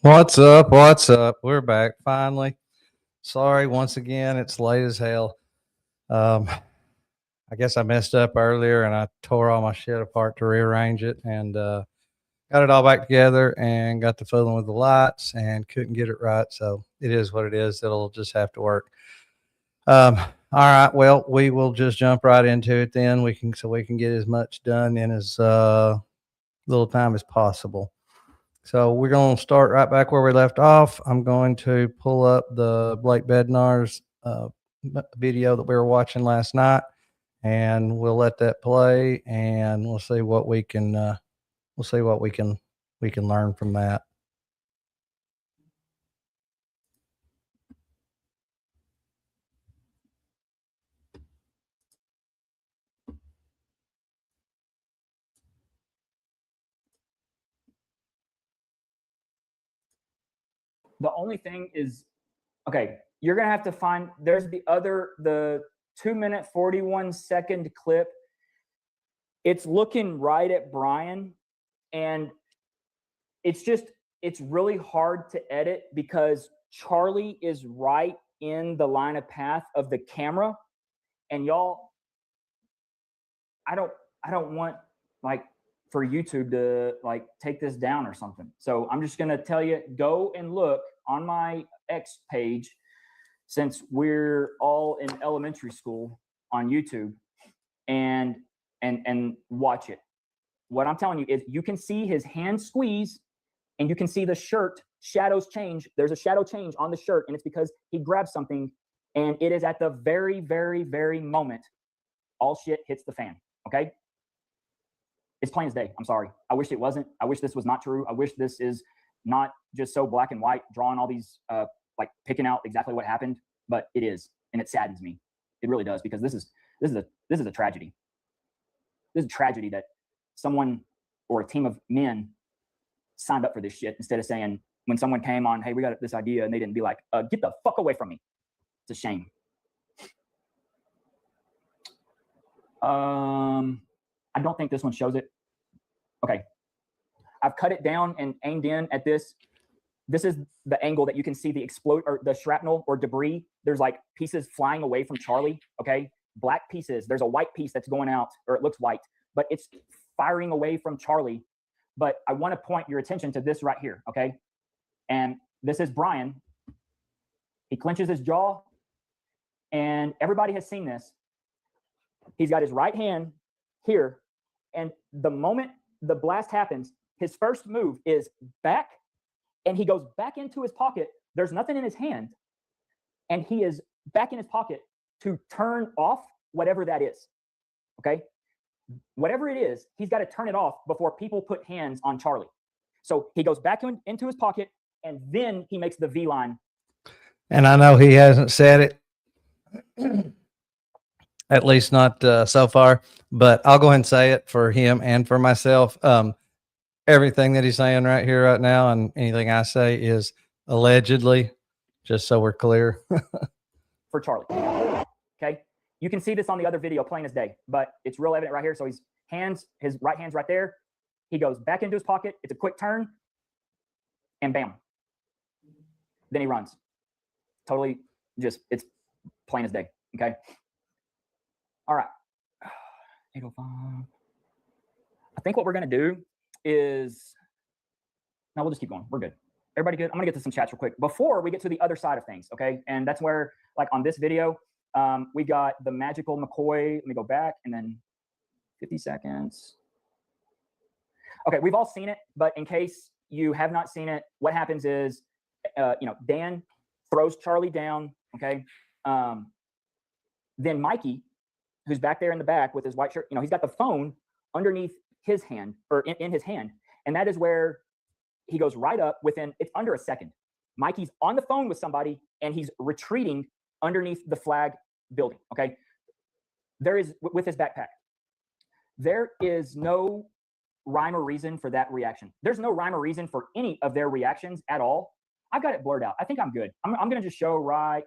What's up? What's up? We're back finally. Sorry, once again, it's late as hell. Um, I guess I messed up earlier and I tore all my shit apart to rearrange it and got it all back together and got to fooling with the lights and couldn't get it right. So it is what it is. It'll just have to work. All right. Well, we will just jump right into it then. We can get as much done in as little time as possible. So we're going to start right back where we left off. I'm going to pull up the Blake Bednar's video that we were watching last night, and we'll let that play, and we'll see what we can learn from that. The only thing is, okay, you're going to have to find, there's the 2-minute, 41-second clip. It's looking right at Brian, and it's really hard to edit because Charlie is right in the line of path of the camera. And y'all, I don't want like for YouTube to like take this down or something. So I'm just going to tell you, go and look on my X page, since we're all in elementary school, on YouTube, and watch it. What I'm telling you is you can see his hand squeeze and you can see the shirt shadows change. There's a shadow change on the shirt, and it's because he grabbed something, and it is at the very, very, very moment all shit hits the fan. Okay? It's plain as day. I'm sorry. I wish it wasn't. I wish this was not true. I wish this is not just so black and white, drawing all these, like picking out exactly what happened, but it is, and it saddens me. It really does, because this is a tragedy. This is a tragedy that someone or a team of men signed up for this shit instead of saying, when someone came on, hey, we got this idea, and they didn't be like, get the fuck away from me. It's a shame. I don't think this one shows it. Okay. I've cut it down and aimed in at this. This is the angle that you can see the explode or the shrapnel or debris. There's like pieces flying away from Charlie. Okay. Black pieces. There's a white piece that's going out, or it looks white, but it's firing away from Charlie. But I want to point your attention to this right here. Okay. And this is Brian. He clenches his jaw, and everybody has seen this. He's got his right hand here, and the moment the blast happens, his first move is back, and he goes back into his pocket. There's nothing in his hand, and he is back in his pocket to turn off whatever that is. Okay? Whatever it is, he's got to turn it off before people put hands on Charlie. So he goes back into his pocket, and then he makes the V line. And I know he hasn't said it. At least not so far, but I'll go ahead and say it for him and for myself. Everything that he's saying right here, right now, and anything I say is allegedly, just so we're clear. For Charlie. Okay. You can see this on the other video plain as day, but it's real evident right here. So his right hand's right there. He goes back into his pocket. It's a quick turn, and bam. Then he runs. Totally just, it's plain as day. Okay. All right. 805. I think what we're going to do is, no, we'll just keep going. We're good. Everybody good? I'm going to get to some chats real quick before we get to the other side of things. Okay. And that's where, like on this video, we got the magical McCoy. Let me go back, and then 50 seconds. Okay. We've all seen it, but in case you have not seen it, what happens is, Dan throws Charlie down. Okay. Then Mikey, who's back there in the back with his white shirt, he's got the phone underneath his hand, or in his hand. And that is where he goes right up it's under a second. Mikey's on the phone with somebody, and he's retreating underneath the flag building. Okay. There is, with his backpack, there is no rhyme or reason for that reaction. There's no rhyme or reason for any of their reactions at all. I've got it blurred out. I think I'm good. I'm going to just show right.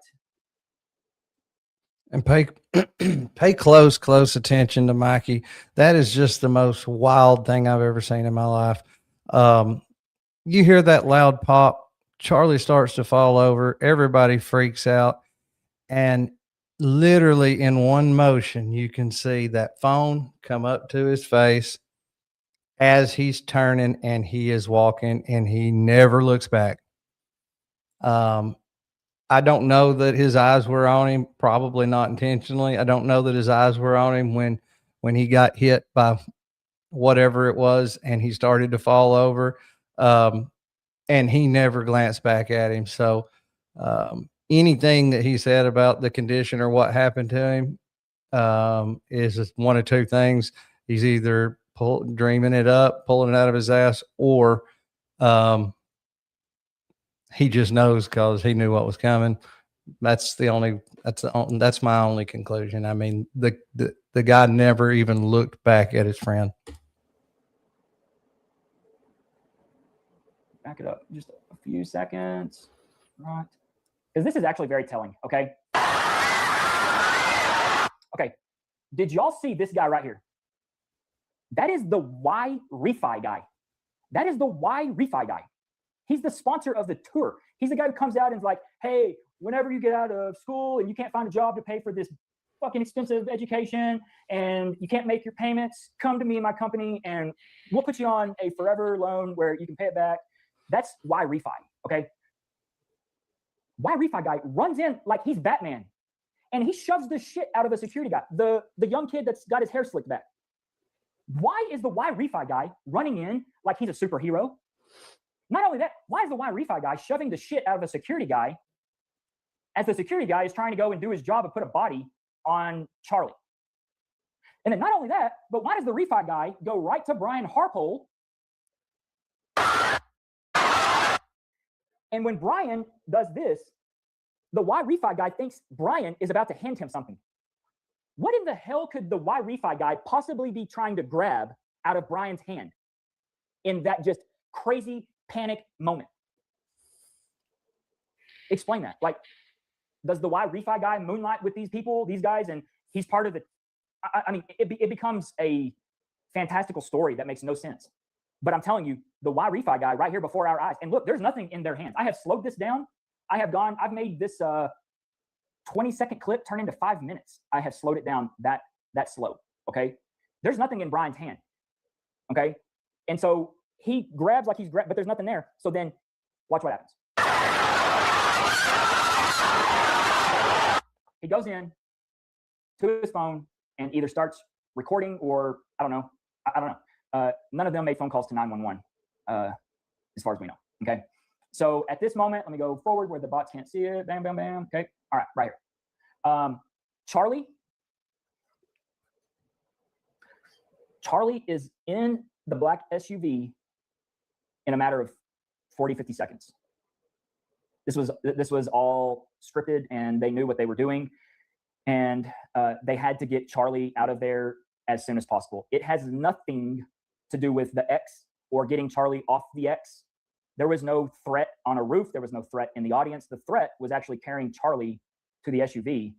And pay close attention to Mikey. That is just the most wild thing I've ever seen in my life. You hear that loud pop, Charlie starts to fall over. Everybody freaks out. And literally in one motion, you can see that phone come up to his face as he's turning and he is walking, and he never looks back. I don't know that his eyes were on him, probably not intentionally. I don't know that his eyes were on him when he got hit by whatever it was and he started to fall over. And he never glanced back at him. So anything that he said about the condition or what happened to him is just one of two things. He's either dreaming it up, pulling it out of his ass, or he just knows because he knew what was coming. That's my only conclusion. I mean, the guy never even looked back at his friend. Back it up just a few seconds, right? Because this is actually very telling. Okay. Okay. Did y'all see this guy right here? That is the Y Refi guy. That is the Y Refi guy. He's the sponsor of the tour. He's the guy who comes out and is like, hey, whenever you get out of school and you can't find a job to pay for this fucking expensive education and you can't make your payments, come to me and my company and we'll put you on a forever loan where you can pay it back. That's Y Refi, okay? Y Refi guy runs in like he's Batman and he shoves the shit out of a security guy, the young kid that's got his hair slicked back. Why is the Y Refi guy running in like he's a superhero? Not only that, why is the Y Refi guy shoving the shit out of a security guy as the security guy is trying to go and do his job and put a body on Charlie? And then not only that, but why does the Refi guy go right to Brian Harpole? And when Brian does this, the Y Refi guy thinks Brian is about to hand him something. What in the hell could the Y Refi guy possibly be trying to grab out of Brian's hand in that just crazy panic moment? Explain that. Like, does the Y Refi guy moonlight with these people, these guys, and he's part of the, I mean, it becomes a fantastical story that makes no sense. But I'm telling you, the Y Refi guy right here before our eyes, and look, there's nothing in their hands. I have slowed this down. I've made this 20-second clip turn into 5 minutes. I have slowed it down that slow, okay? There's nothing in Brian's hand, okay? And so he grabs like he's grabbed, but there's nothing there. So then watch what happens. He goes in to his phone and either starts recording or I don't know. None of them made phone calls to 911 as far as we know, okay? So at this moment, let me go forward where the bots can't see it. Bam, bam, bam. Okay. All right, right here. Charlie is in the black SUV in a matter of 40, 50 seconds. This was all scripted and they knew what they were doing. And they had to get Charlie out of there as soon as possible. It has nothing to do with the X or getting Charlie off the X. There was no threat on a roof. There was no threat in the audience. The threat was actually carrying Charlie to the SUV.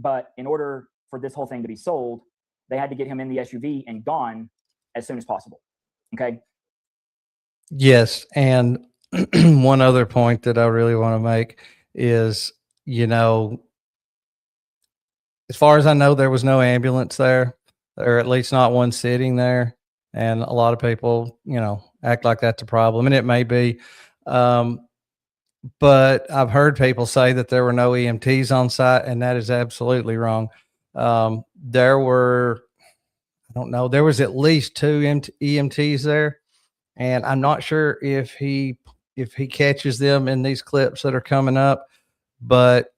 But in order for this whole thing to be sold, they had to get him in the SUV and gone as soon as possible. Okay. Yes. And one other point that I really want to make is, you know, as far as I know, there was no ambulance there, or at least not one sitting there. And a lot of people, you know, act like that's a problem, and it may be. But I've heard people say that there were no EMTs on site, and that is absolutely wrong. There were, I don't know, there was at least 2 EMTs there, and I'm not sure if he catches them in these clips that are coming up. But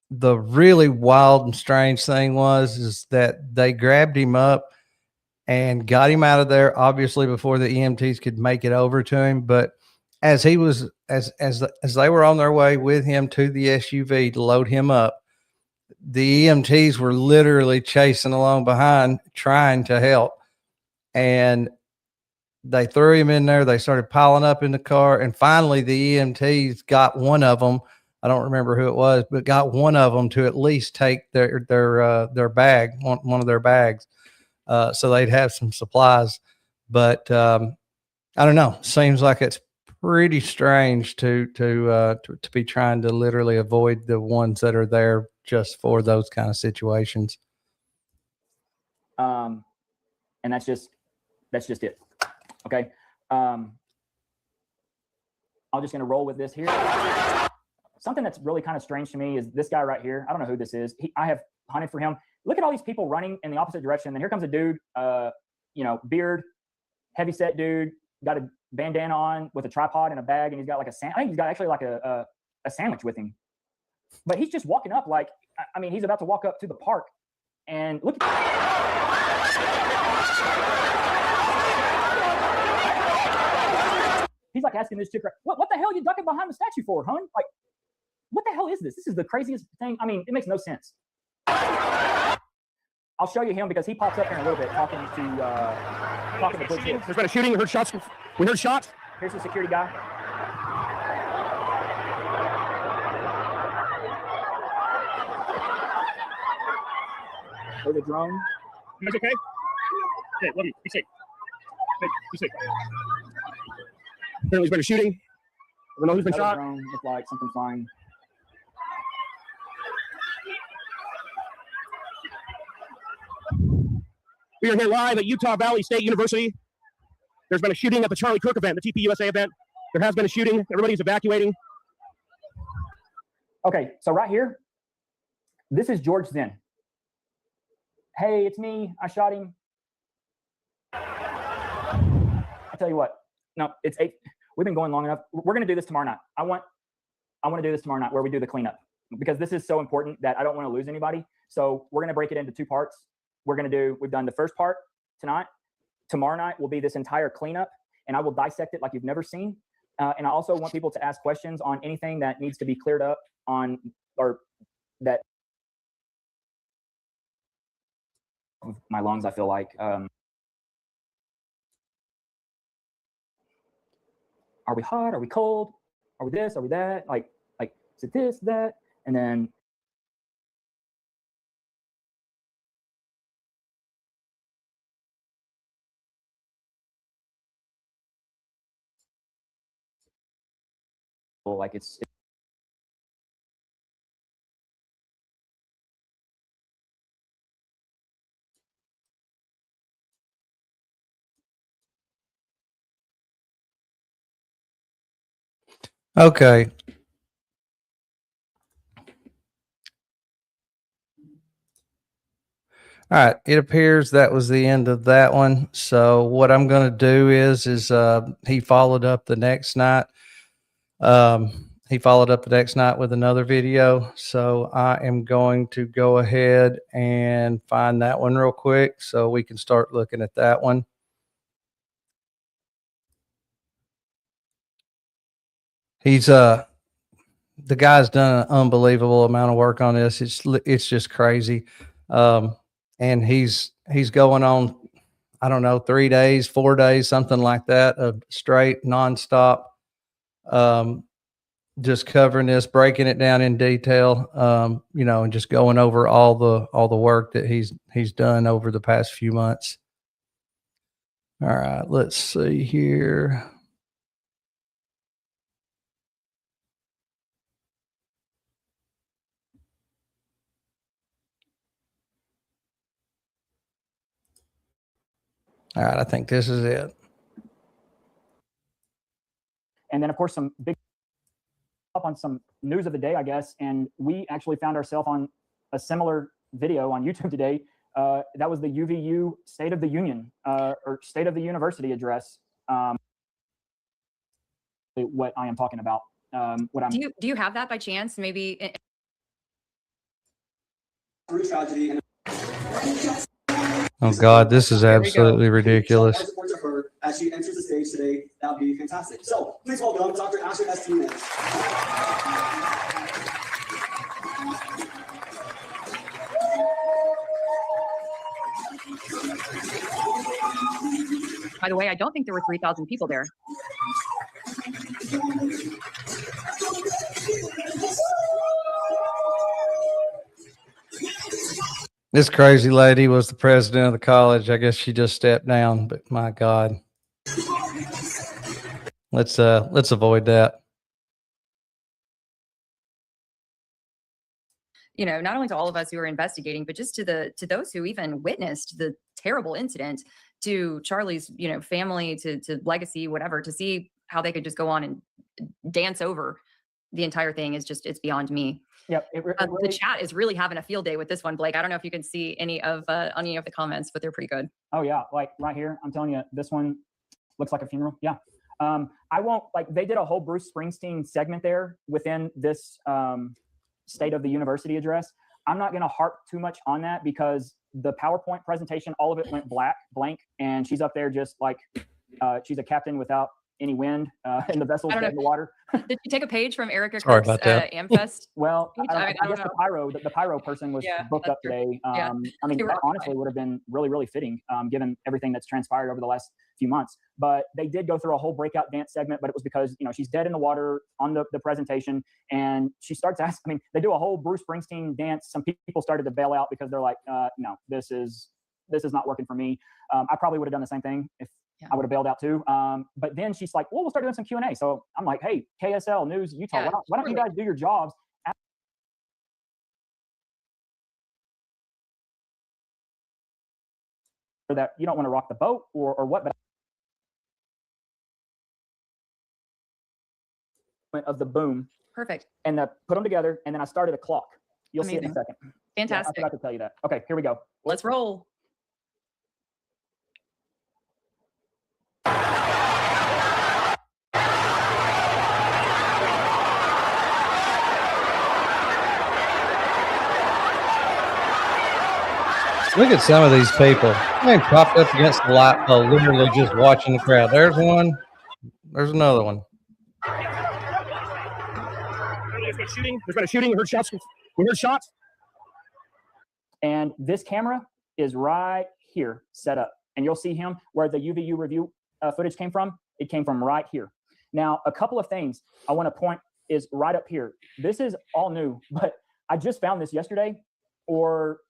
the really wild and strange thing is that they grabbed him up and got him out of there, obviously before the EMTs could make it over to him. But as he was, as they were on their way with him to the SUV to load him up, the EMTs were literally chasing along behind, trying to help. And they threw him in there. They started piling up in the car. And finally the EMTs got one of them. I don't remember who it was, but got one of them to at least take their bag, one of their bags. So they'd have some supplies. But I don't know. Seems like it's pretty strange to be trying to literally avoid the ones that are there just for those kind of situations. And that's just it. Okay. I'm just going to roll with this here. Something that's really kind of strange to me is this guy right here. I don't know who this is. I have hunted for him. Look at all these people running in the opposite direction. Then here comes a dude, you know, beard, heavy set dude, got a bandana on with a tripod and a bag, and he's got like I think he's got actually like a sandwich with him. But he's just walking up like, I mean, he's about to walk up to the park, and look he's like asking this chick, what the hell are you ducking behind the statue for, hun? Like, what the hell is this? This is the craziest thing. I mean, it makes no sense. I'll show you him because he pops up here in a little bit talking to Butch. There's been a shooting. We heard shots. We heard shots. Here's the security guy. There's a drone. You guys okay? Okay, love you. Be safe. Hey, be safe. Apparently there's been a shooting. We don't know who's been shot. Drone looked like something flying. We are here live at Utah Valley State University. There's been a shooting at the Charlie Kirk event, the TPUSA event. There has been a shooting. Everybody's evacuating. Okay, so right here, this is George Zinn. Hey, it's me. I shot him. I tell you what. No, it's 8. We've been going long enough. We're going to do this tomorrow night. I want to do this tomorrow night where we do the cleanup because this is so important that I don't want to lose anybody. So we're going to break it into 2 parts. We've done the first part tonight. Tomorrow night will be this entire cleanup, and I will dissect it like you've never seen. And I also want people to ask questions on anything that needs to be cleared up on, or that my lungs, I feel like. Are we hot? Are we cold? Are we this? Are we that? Like, is it this, that? And then like it's Okay. All right. It appears that was the end of that one. So what I'm going to do is he followed up the next night. He followed up the next night with another video. So I am going to go ahead and find that one real quick so we can start looking at that one. He's the guy's done an unbelievable amount of work on this. It's just crazy. And he's going on, I don't know, 3 days, 4 days, something like that, of straight nonstop, just covering this, breaking it down in detail, you know, and just going over all the work that he's done over the past few months. All right, let's see here. All right, I think this is it. And then, of course, some big up on some news of the day, I guess. And we actually found ourselves on a similar video on YouTube today. That was the UVU State of the Union or State of the University address. What I am talking about. Do you have that by chance? Maybe. Tragedy. Oh God, this is absolutely ridiculous. Support to her as she enters the stage today. That would be fantastic. So please welcome Dr. Asher Estevez. By the way, I don't think there were 3,000 people there. This crazy lady was the president of the college. I guess she just stepped down, but my God. Let's avoid that. You know, not only to all of us who are investigating, but just to those who even witnessed the terrible incident, to Charlie's, you know, family, to legacy, whatever, to see how they could just go on and dance over the entire thing is just, it's beyond me. Yep. The chat is really having a field day with this one, Blake. I don't know if you can see any of the comments, but they're pretty good. Oh yeah, like right here, I'm telling you, this one looks like a funeral. Yeah. I won't, like, they did a whole Bruce Springsteen segment there within this State of the University address. I'm not going to harp too much on that because the PowerPoint presentation, all of it went blank, and she's up there just like she's a captain without any wind, and the vessel's dead in the water. Did you take a page from Erica Sorry Kirk's about that. Amfest? Well, I don't guess know. the pyro person was Yeah, booked that's up true. today. Yeah. I mean, They were that occupied. honestly would have been really, really fitting, given everything that's transpired over the last few months. But they did go through a whole breakout dance segment, but it was because, you know, she's dead in the water on the presentation, and she starts asking. I mean, they do a whole Bruce Springsteen dance. Some people started to bail out because they're like, no, this is not working for me. I probably would have done the same thing if I would have bailed out too. But then she's like, well, we'll start doing some Q&A. So I'm like, hey, KSL News Utah, Yeah, why don't you guys do your jobs? That you don't want to rock the boat or what, but of the boom Perfect. and put them together, and then I started a clock. You'll see it in a Amazing. second. Yeah, I Fantastic. forgot to tell you that. Okay, here we go. Let's roll. Look at some of these people. They propped up against the light pole, literally just watching the crowd. There's one. There's another one. There's been a shooting. There's been a shooting. We heard shots. We heard shots. And this camera is right here set up. And you'll see him where the UVU review footage came from. It came from right here. Now, a couple of things I want to point is right up here. This is all new, but I just found this yesterday. Or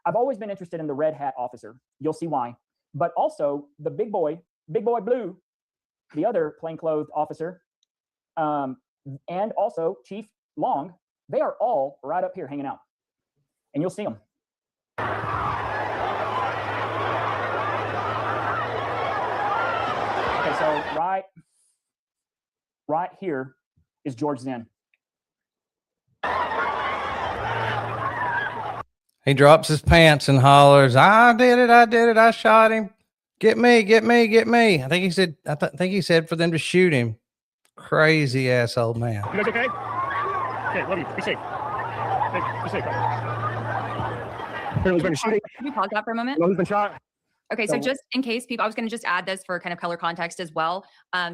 I've always been interested in the red hat officer. You'll see why. But also the big boy Blue, the other plainclothes officer, and also Chief Long, they are all right up here hanging out. And you'll see them. Okay, so right here is George Zinn. He drops his pants and hollers, I did it, I shot him. Get me, get me, get me. I think he said for them to shoot him. Crazy ass old man. You guys okay? Okay, love you. Be safe. Okay, be safe. Apparently, there's been a shooting. Can we pause that for a moment? No, who's been shot? Okay, so just in case people, I was going to just add this for kind of color context as well.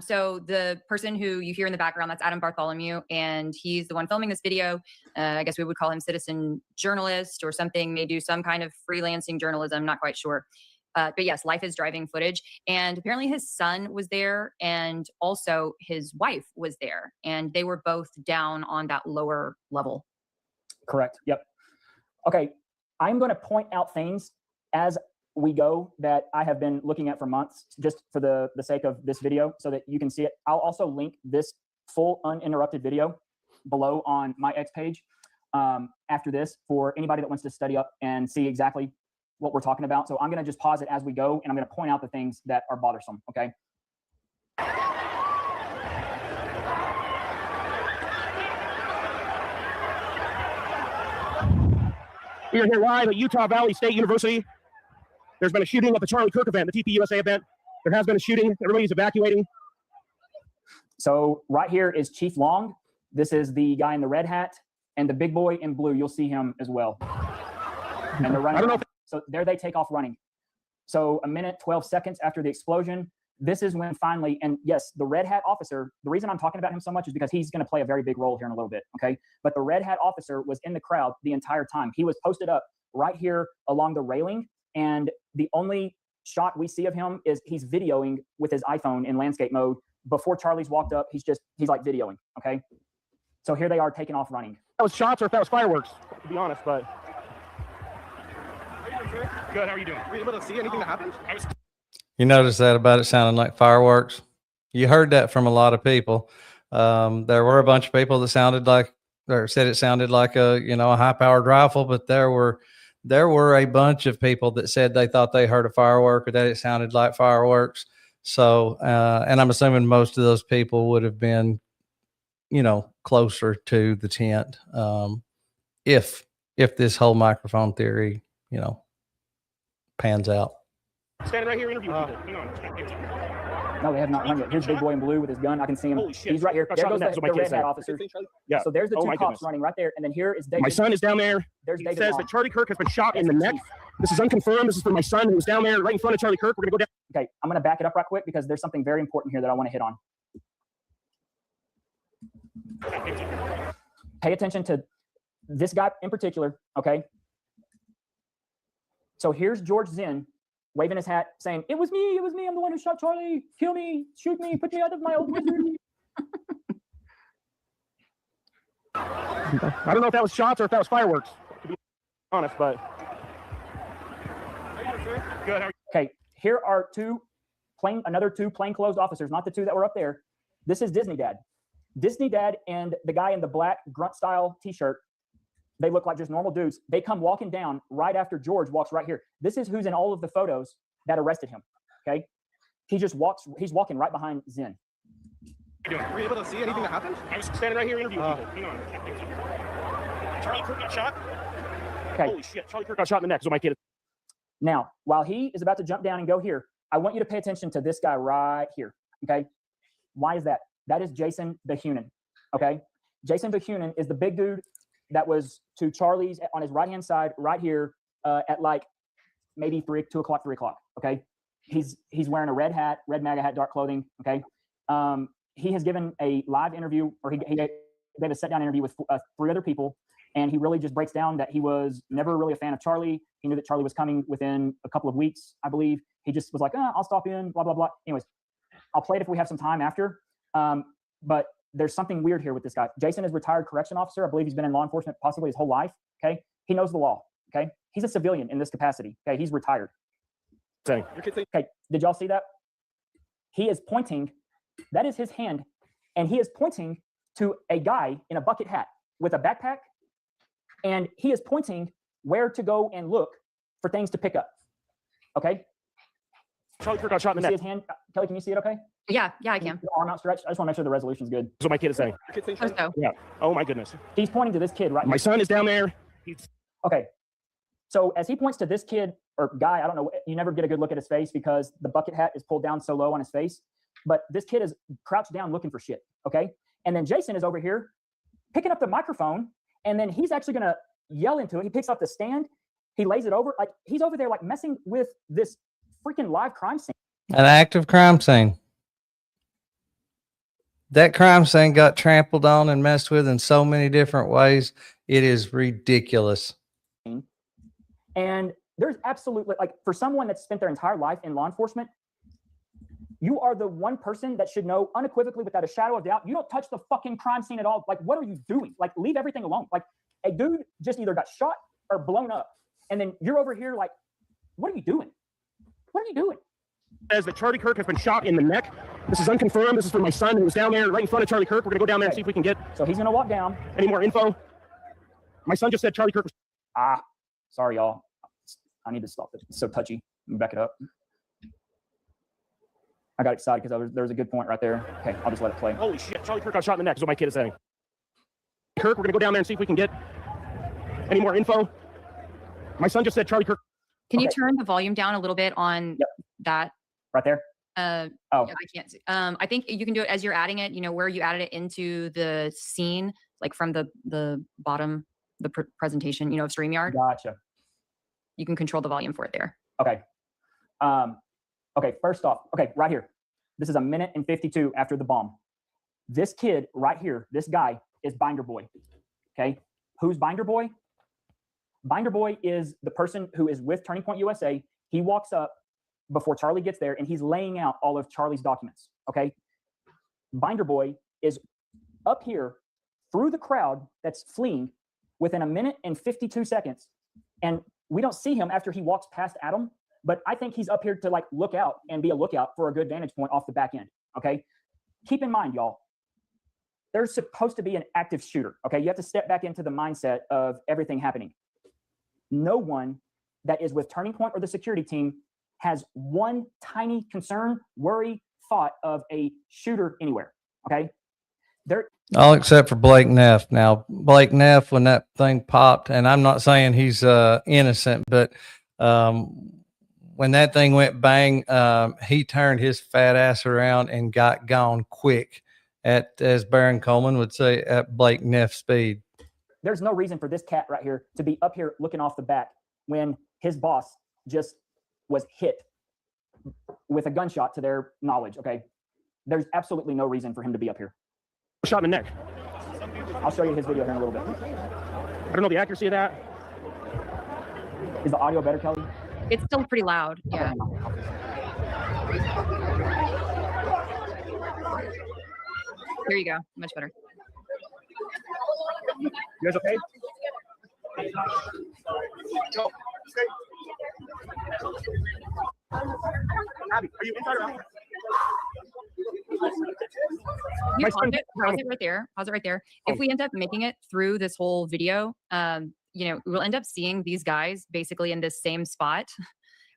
So the person who you hear in the background, that's Adam Bartholomew, and he's the one filming this video. I guess we would call him citizen journalist or something, may do some kind of freelancing journalism, not quite sure. But yes, life is driving footage. And apparently his son was there, and also his wife was there, and they were both down on that lower level. Correct. Yep. Okay, I'm going to point out things as we go that I have been looking at for months, just for the sake of this video, so that you can see it. I'll also link this full uninterrupted video below on my X page after this for anybody that wants to study up and see exactly what we're talking about. So I'm going to just pause it as we go, and I'm going to point out the things that are bothersome. Okay. We are here live at Utah Valley State University. There's been a shooting at the Charlie Kirk event, the TPUSA event. There has been a shooting. Everybody's evacuating. So right here is Chief Long. This is the guy in the red hat, and the big boy in blue. You'll see him as well. And they're running. I don't know if So there they take off running. So a minute, 12 seconds after the explosion, this is when finally, and yes, the red hat officer, the reason I'm talking about him so much is because he's going to play a very big role here in a little bit, okay? But the red hat officer was in the crowd the entire time. He was posted up right here along the railing, and the only shot we see of him is he's videoing with his iPhone in landscape mode. Before Charlie's walked up, he's like videoing, okay? So here they are taking off running. that was shots or if that was fireworks, to be honest, but. Good, how are you doing? Were you able to see anything that happened? You notice that about it sounding like fireworks? You heard that from a lot of people. There were a bunch of people that sounded like, or said it sounded like a, you know, a high powered rifle, but there were a bunch of people that said they thought they heard a firework or that it sounded like fireworks. So, and I'm assuming most of those people would have been, you know, closer to the tent. If this whole microphone theory, you know, pans out. Standing right here interviewing people. Hang on. No, they have not hung it. Here's Big Boy in blue with his gun. I can see him. Holy shit. He's right here. Got There shot goes in the neck, the so my kid red said. hat officer. Yeah. So there's the Oh two my cops goodness. running right there, and then here is David. My son is down there. There's He David says Long. that Charlie Kirk has been shot in That's the the neck. chief. This is unconfirmed. This is for my son who's down there right in front of Charlie Kirk. We're going to go down. Okay, I'm going to back it up right quick because there's something very important here that I want to hit on. Pay attention to this guy in particular, okay? So here's George Zinn waving his hat saying, it was me, I'm the one who shot Charlie, kill me, shoot me, put me out of my old misery. I don't know if that was shots or if that was fireworks, to be honest, but. Good. How are you? Okay, here are another two plainclothes officers, not the two that were up there. This is Disney Dad. Disney Dad and the guy in the black grunt style t-shirt, they look like just normal dudes. They come walking down right after George walks right here. This is who's in all of the photos that arrested him, okay? He's walking right behind Zinn. Were you able to see anything that happened? I was standing right here interviewing people. Hang on. Charlie Kirk got shot? Okay. Holy shit, Charlie Kirk got shot in the neck, so my kid is. Now, while he is about to jump down and go here, I want you to pay attention to this guy right here, okay? Why is that? That is Jason Behunin, okay? Jason Behunin is the big dude that was to Charlie's on his right-hand side right here at like maybe 3 o'clock, okay? He's wearing a red hat, red MAGA hat, dark clothing, okay? He has given a live interview, or he gave a sit-down interview with 3 other people, and he really just breaks down that he was never really a fan of Charlie. He knew that Charlie was coming within a couple of weeks, I believe. He just was like, I'll stop in, blah, blah, blah. Anyways, I'll play it if we have some time after. But there's something weird here with this guy. Jason is a retired correction officer. I believe he's been in law enforcement possibly his whole life, okay? He knows the law, okay? He's a civilian in this capacity, okay? He's retired. Saying. Okay, did y'all see that? He is pointing, that is his hand, and he is pointing to a guy in a bucket hat with a backpack, and he is pointing where to go and look for things to pick up, okay? Charlie Kirk got shot in You the see neck. his hand? Kelly, can you see it okay? Yeah, I can. The arm outstretched. I just want to make sure the resolution's good. That's what my kid is saying. So, Yeah. Oh my goodness. He's pointing to this kid right My son is down there. Okay. So as he points to this kid or guy, I don't know, you never get a good look at his face because the bucket hat is pulled down so low on his face. But this kid is crouched down looking for shit. Okay. And then Jason is over here picking up the microphone, and then he's actually going to yell into it. He picks up the stand. He lays it over. Like he's over there like messing with this freaking live crime scene. An active crime scene. That crime scene got trampled on and messed with in so many different ways. It is ridiculous. And there's absolutely, like, for someone that's spent their entire life in law enforcement, you are the one person that should know unequivocally, without a shadow of doubt, you don't touch the fucking crime scene at all. Like, what are you doing? Like, leave everything alone. Like, a dude just either got shot or blown up. And then you're over here like, what are you doing? What are you doing? Says that Charlie Kirk has been shot in the neck. This is unconfirmed. This is for my son who was down there right in front of Charlie Kirk. We're going to go down there and see if we can get So he's going to walk down. any more info. My son just said Charlie Kirk was. Sorry, y'all. I need to stop it. It's so touchy. Let me back it up. I got excited because there was a good point right there. Okay, I'll just let it play. Holy shit, Charlie Kirk got shot in the neck is what my kid is saying. Kirk, we're going to go down there and see if we can get any more info. My son just said Charlie Kirk. can you Okay. turn the volume down a little bit on Yep. that? Right there? Oh, Oh. yeah, I can't see. I think you can do it as you're adding it, where you added it into the scene, like from the bottom, the presentation, of StreamYard. Gotcha. You can control the volume for it there. Okay. Okay, first off, okay, right here. This is 1:52 after the bomb. This kid right here, this guy is Binder Boy. Okay. Who's Binder Boy? Binder Boy is the person who is with Turning Point USA. He walks up before Charlie gets there and he's laying out all of Charlie's documents. Okay. Binder Boy is up here through the crowd that's fleeing within 1:52 seconds. And we don't see him after he walks past Adam, but I think he's up here to like look out and be a lookout for a good vantage point off the back end. Okay. keep in mind, y'all, there's supposed to be an active shooter. Okay, you have to step back into the mindset of everything happening. No one that is with Turning Point or the security team has one tiny concern, worry, thought of a shooter anywhere. Okay, All except for Blake Neff. Now, Blake Neff, when that thing popped, and I'm not saying he's innocent, but when that thing went bang, he turned his fat ass around and got gone quick at, as Baron Coleman would say, at Blake Neff speed. there's no reason for this cat right here to be up here looking off the back when his boss just was hit with a gunshot to their knowledge. Okay, there's absolutely no reason for him to be up here. Shot in the neck. I'll show you his video here in a little bit. I don't know the accuracy of that. Is the audio better, Kelly? It's still pretty loud. Yeah. Here you go. Much better. You guys okay? Abby, are you inside or out? You My pause son- it, pause it right there. Pause it right there. If we end up making it through this whole video, you know, we'll end up seeing these guys basically in this same spot.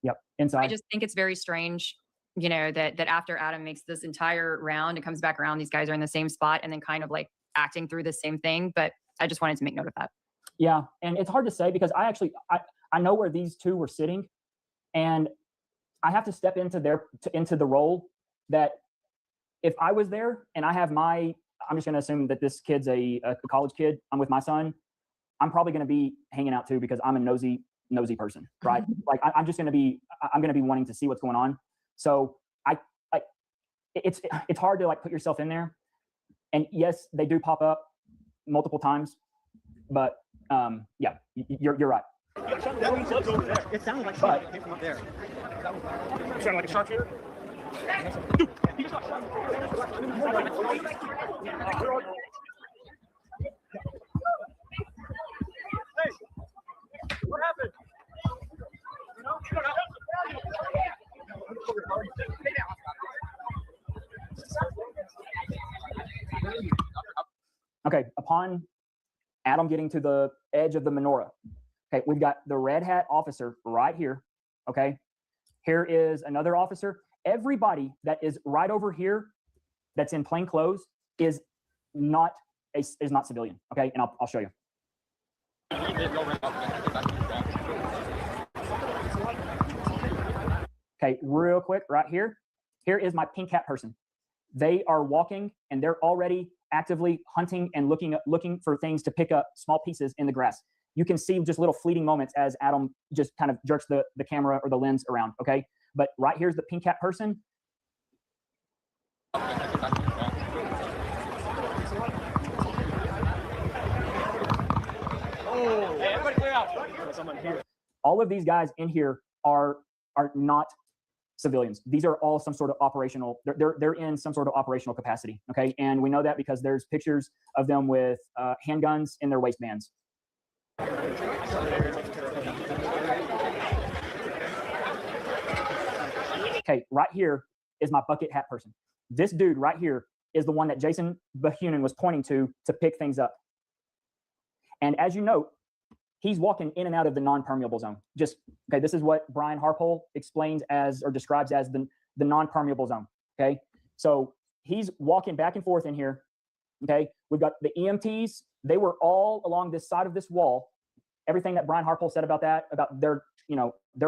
Yep, I inside. just think it's very strange, you know, that after Adam makes this entire round and comes back around, these guys are in the same spot and then kind of like acting through the same thing. But I just wanted to make note of that. Yeah, and it's hard to say because I know where these two were sitting, and I have to step into the role that if I was there and I have I'm just going to assume that this kid's a college kid. I'm with my son. I'm probably going to be hanging out too because I'm a nosy person, right? Like I'm going to be wanting to see what's going on. So it's hard to like put yourself in there. And yes, they do pop up multiple times, but yeah, you're right. It sounded like But- something came from up there. It sounded like a sharpshooter. Dude, he just got shot. Hey, what happened? Okay, upon Adam getting to the edge of the menorah, okay, we've got the red hat officer right here. Okay, here is another officer. Everybody that is right over here, that's in plain clothes, is not civilian. Okay, and I'll show you. Okay, real quick, right here. Here is my pink hat person. They are walking and they're already actively hunting and looking for things to pick up small pieces in the grass. You can see just little fleeting moments as Adam just kind of jerks the camera or the lens around, okay? But right here's the pink hat person. All of these guys in here are not civilians. These are all some sort of operational, they're in some sort of operational capacity, okay? And we know that because there's pictures of them with handguns in their waistbands. Okay, right here is my bucket hat person. This dude right here is the one that Jason Bahunin was pointing to pick things up. And as you note, he's walking in and out of the non-permeable zone. Just, okay, this is what Brian Harpole explains as, or describes as the non-permeable zone, okay? So he's walking back and forth in here, okay? We've got the EMTs. They were all along this side of this wall. Everything that Brian Harpole said about that, about they're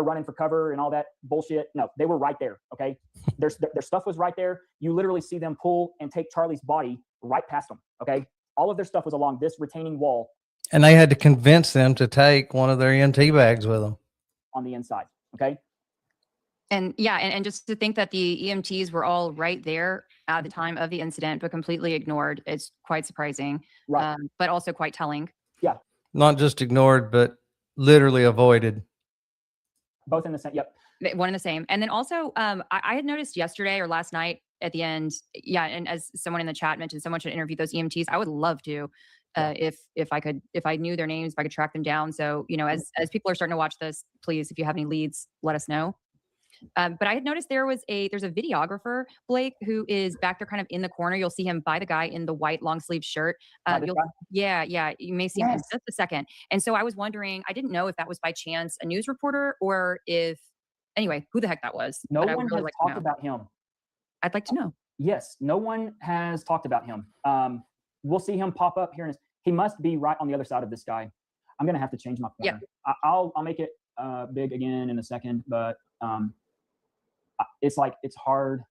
running for cover and all that bullshit. No, they were right there, okay? Their stuff was right there. You literally see them pull and take Charlie's body right past them, okay? All of their stuff was along this retaining wall. And they had to convince them to take one of their EMT bags with them On the inside, okay? And yeah, and just to think that the EMTs were all right there at the time of the incident, but completely ignored, it's quite surprising, Right. but also quite telling. not just ignored, but literally avoided. Both in the same, yep. One and the same. And then also, I had noticed yesterday or last night at the end, yeah, and as someone in the chat mentioned, someone should interview those EMTs. I would love to, if I knew their names, if I could track them down. So, you know, as people are starting to watch this, please, if you have any leads, let us know. But I had noticed there's a videographer, Blake, who is back there kind of in the corner. You'll see him by the guy in the white long sleeve shirt. This guy? Yeah, you may see him in Yes. just a second. And so I was wondering, I didn't know if that was by chance a news reporter or if, anyway, who the heck that was. No but I would one really has like to talked know. about him. I'd like to know. Yes, no one has talked about him. We'll see him pop up here. He must be right on the other side of this guy. I'm gonna have to change my corner. Yeah. I'll make it big again in a second, but it's hard.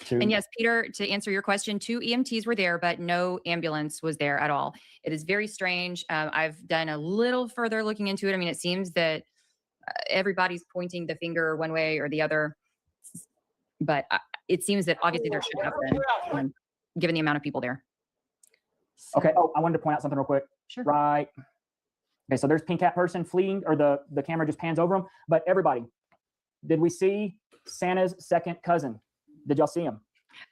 And yes, Peter, to answer your question, 2 EMTs were there, but no ambulance was there at all. It is very strange. I've done a little further looking into it. I mean, it seems that everybody's pointing the finger one way or the other, but it seems that obviously there should have been, given the amount of people there. Okay. Oh, I wanted to point out something real quick. Sure. Right. Okay. So there's pink hat person fleeing, or the camera just pans over him. But everybody, did we see Santa's second cousin? Did y'all see him?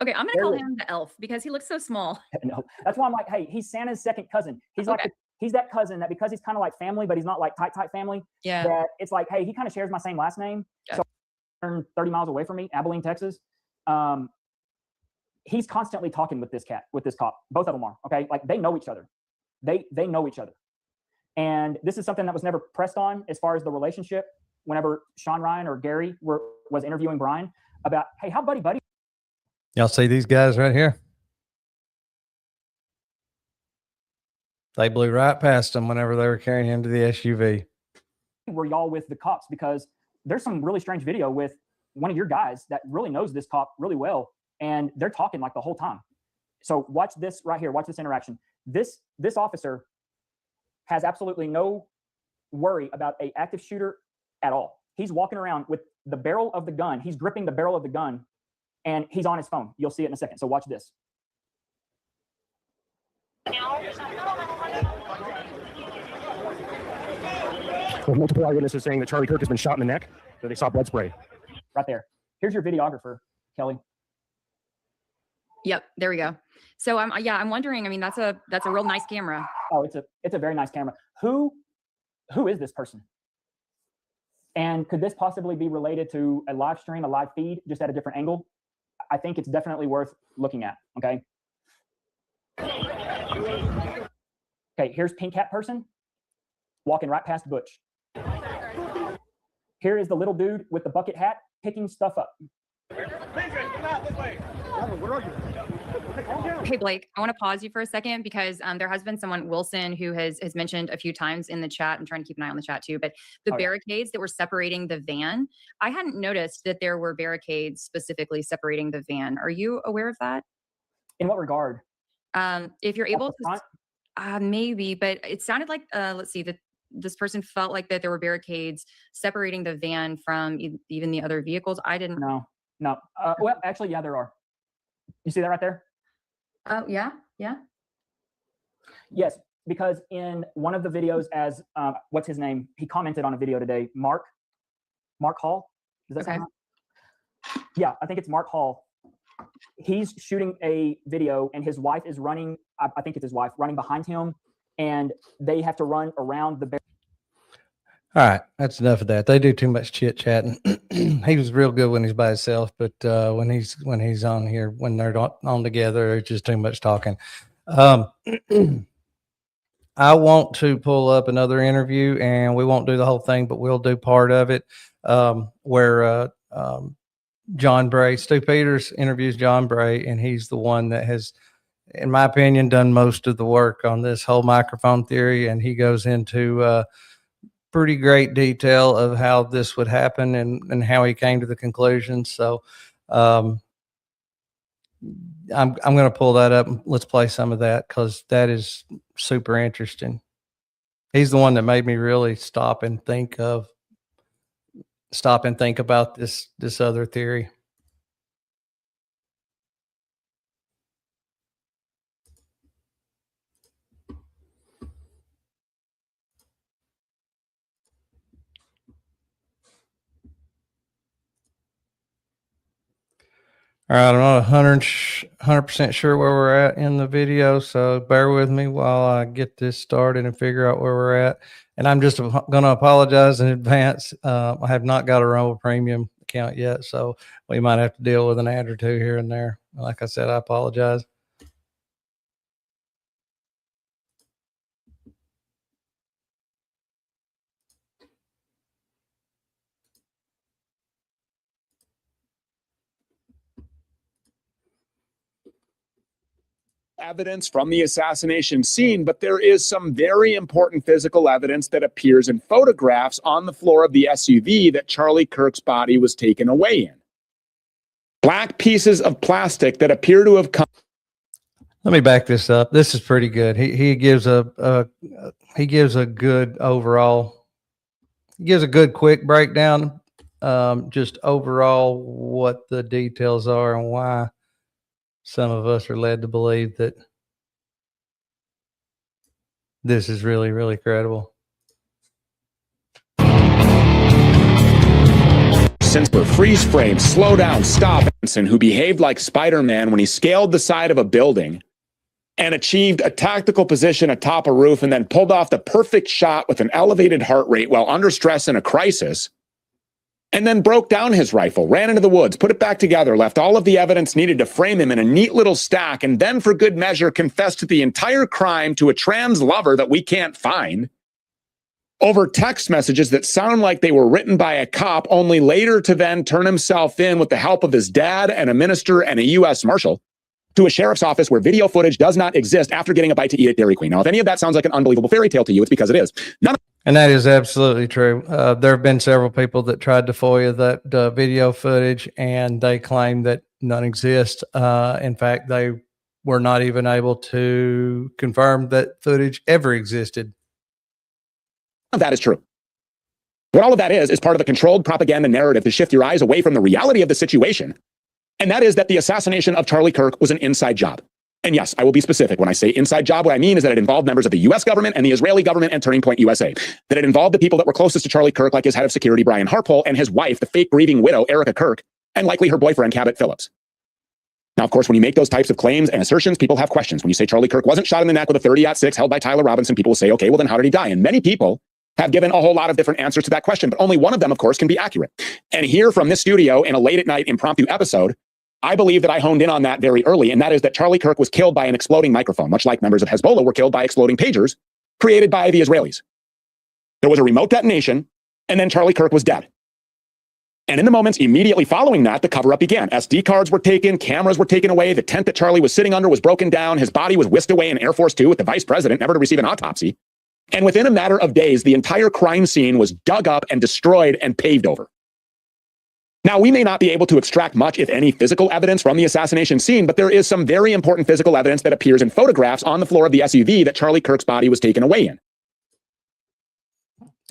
Okay, I'm gonna call him the elf because he looks so small. No, that's why I'm like, hey, he's Santa's second cousin. He's like, he's that cousin that, because he's kind of like family, but he's not like tight family. Yeah. That it's like, hey, he kind of shares my same last name. Yeah. So 30 miles away from me, Abilene, Texas. He's constantly talking with this cop. Both of them are, okay? Like, they know each other. They know each other. And this is something that was never pressed on as far as the relationship whenever Sean Ryan or Gary was interviewing Brian about, hey, how buddy. Y'all see these guys right here? They blew right past him whenever they were carrying him to the SUV. Were y'all with the cops? Because there's some really strange video with one of your guys that really knows this cop really well, and they're talking like the whole time. So watch this right here. Watch this interaction. This officer has absolutely no worry about an active shooter at all. He's walking around with the barrel of the gun. He's gripping the barrel of the gun, and he's on his phone. You'll see it in a second. So watch this. There's multiple eyewitnesses saying that Charlie Kirk has been shot in the neck, that they saw blood spray. Right there. Here's your videographer, Kelly. Yep, there we go. So I'm wondering, I mean, that's a real nice camera. Oh, it's a very nice camera. Who is this person? And could this possibly be related to a live stream, a live feed, just at a different angle? I think it's definitely worth looking at, okay? Okay, here's pink hat person walking right past Butch. Here is the little dude with the bucket hat picking stuff up. Hey, Blake, I want to pause you for a second because there has been someone, Wilson, who has mentioned a few times in the chat. I'm trying to keep an eye on the chat too, but the barricades that were separating the van, I hadn't noticed that there were barricades specifically separating the van. Are you aware of that? In what regard? If you're able to, maybe, but it sounded like, let's see, that this person felt like that there were barricades separating the van from even the other vehicles. I didn't. No. Well, actually, yeah, there are. You see that right there? Oh, yeah. Yes, because in one of the videos, as what's his name? He commented on a video today. Mark Hall. Does that sound right? Yeah, I think it's Mark Hall. He's shooting a video, and his wife is running. I think it's his wife running behind him, and they have to run around the. All right, that's enough of that. They do too much chit chatting. He was real good when he's by himself, but when he's on here, when they're on together, it's just too much talking. I want to pull up another interview, and we won't do the whole thing, but we'll do part of it where John Bray, Stu Peters interviews John Bray, and he's the one that has, in my opinion, done most of the work on this whole microphone theory, and he goes into pretty great detail of how this would happen and how he came to the conclusion. So I'm going to pull that up. Let's play some of that because that is super interesting. He's the one that made me really stop and think about this other theory. All right, I'm not 100% sure where we're at in the video, so bear with me while I get this started and figure out where we're at. And I'm just going to apologize in advance. I have not got a Rumble Premium account yet, so we might have to deal with an ad or two here and there. Like I said, I apologize. Evidence from the assassination scene, but there is some very important physical evidence that appears in photographs on the floor of the SUV that Charlie Kirk's body was taken away in. Black pieces of plastic that appear to have come. Let me back this up. This is pretty good. He gives a good overall. He gives a good quick breakdown, just overall what the details are and why some of us are led to believe that this is really, really credible. Since we're freeze frame, slow down, stop. Benson, who behaved like Spider-Man when he scaled the side of a building and achieved a tactical position atop a roof and then pulled off the perfect shot with an elevated heart rate while under stress in a crisis, and then broke down his rifle, ran into the woods, put it back together, left all of the evidence needed to frame him in a neat little stack, and then for good measure confessed to the entire crime to a trans lover that we can't find over text messages that sound like they were written by a cop, only later to then turn himself in with the help of his dad and a minister and a U.S. Marshal to a sheriff's office where video footage does not exist after getting a bite to eat at Dairy Queen. Now, if any of that sounds like an unbelievable fairy tale to you, it's because it is. And that is absolutely true. There have been several people that tried to FOIA that video footage, and they claim that none exist. In fact, they were not even able to confirm that footage ever existed. That is true. What all of that is part of a controlled propaganda narrative to shift your eyes away from the reality of the situation. And that is that the assassination of Charlie Kirk was an inside job. And yes, I will be specific. When I say inside job, what I mean is that it involved members of the U.S. government and the Israeli government and Turning Point USA. That it involved the people that were closest to Charlie Kirk, like his head of security, Brian Harpole, and his wife, the fake grieving widow, Erica Kirk, and likely her boyfriend, Cabot Phillips. Now, of course, when you make those types of claims and assertions, people have questions. When you say Charlie Kirk wasn't shot in the neck with a 30-06 held by Tyler Robinson, people will say, okay, well, then how did he die? And many people have given a whole lot of different answers to that question, but only one of them, of course, can be accurate. And here from this studio in a late-at-night impromptu episode, I believe that I honed in on that very early, and that is that Charlie Kirk was killed by an exploding microphone, much like members of Hezbollah were killed by exploding pagers created by the Israelis. There was a remote detonation, and then Charlie Kirk was dead. And in the moments immediately following that, the cover-up began. SD cards were taken, cameras were taken away, the tent that Charlie was sitting under was broken down, his body was whisked away in Air Force Two with the vice president, never to receive an autopsy. And within a matter of days, the entire crime scene was dug up and destroyed and paved over. Now, we may not be able to extract much, if any, physical evidence from the assassination scene, but there is some very important physical evidence that appears in photographs on the floor of the SUV that Charlie Kirk's body was taken away in.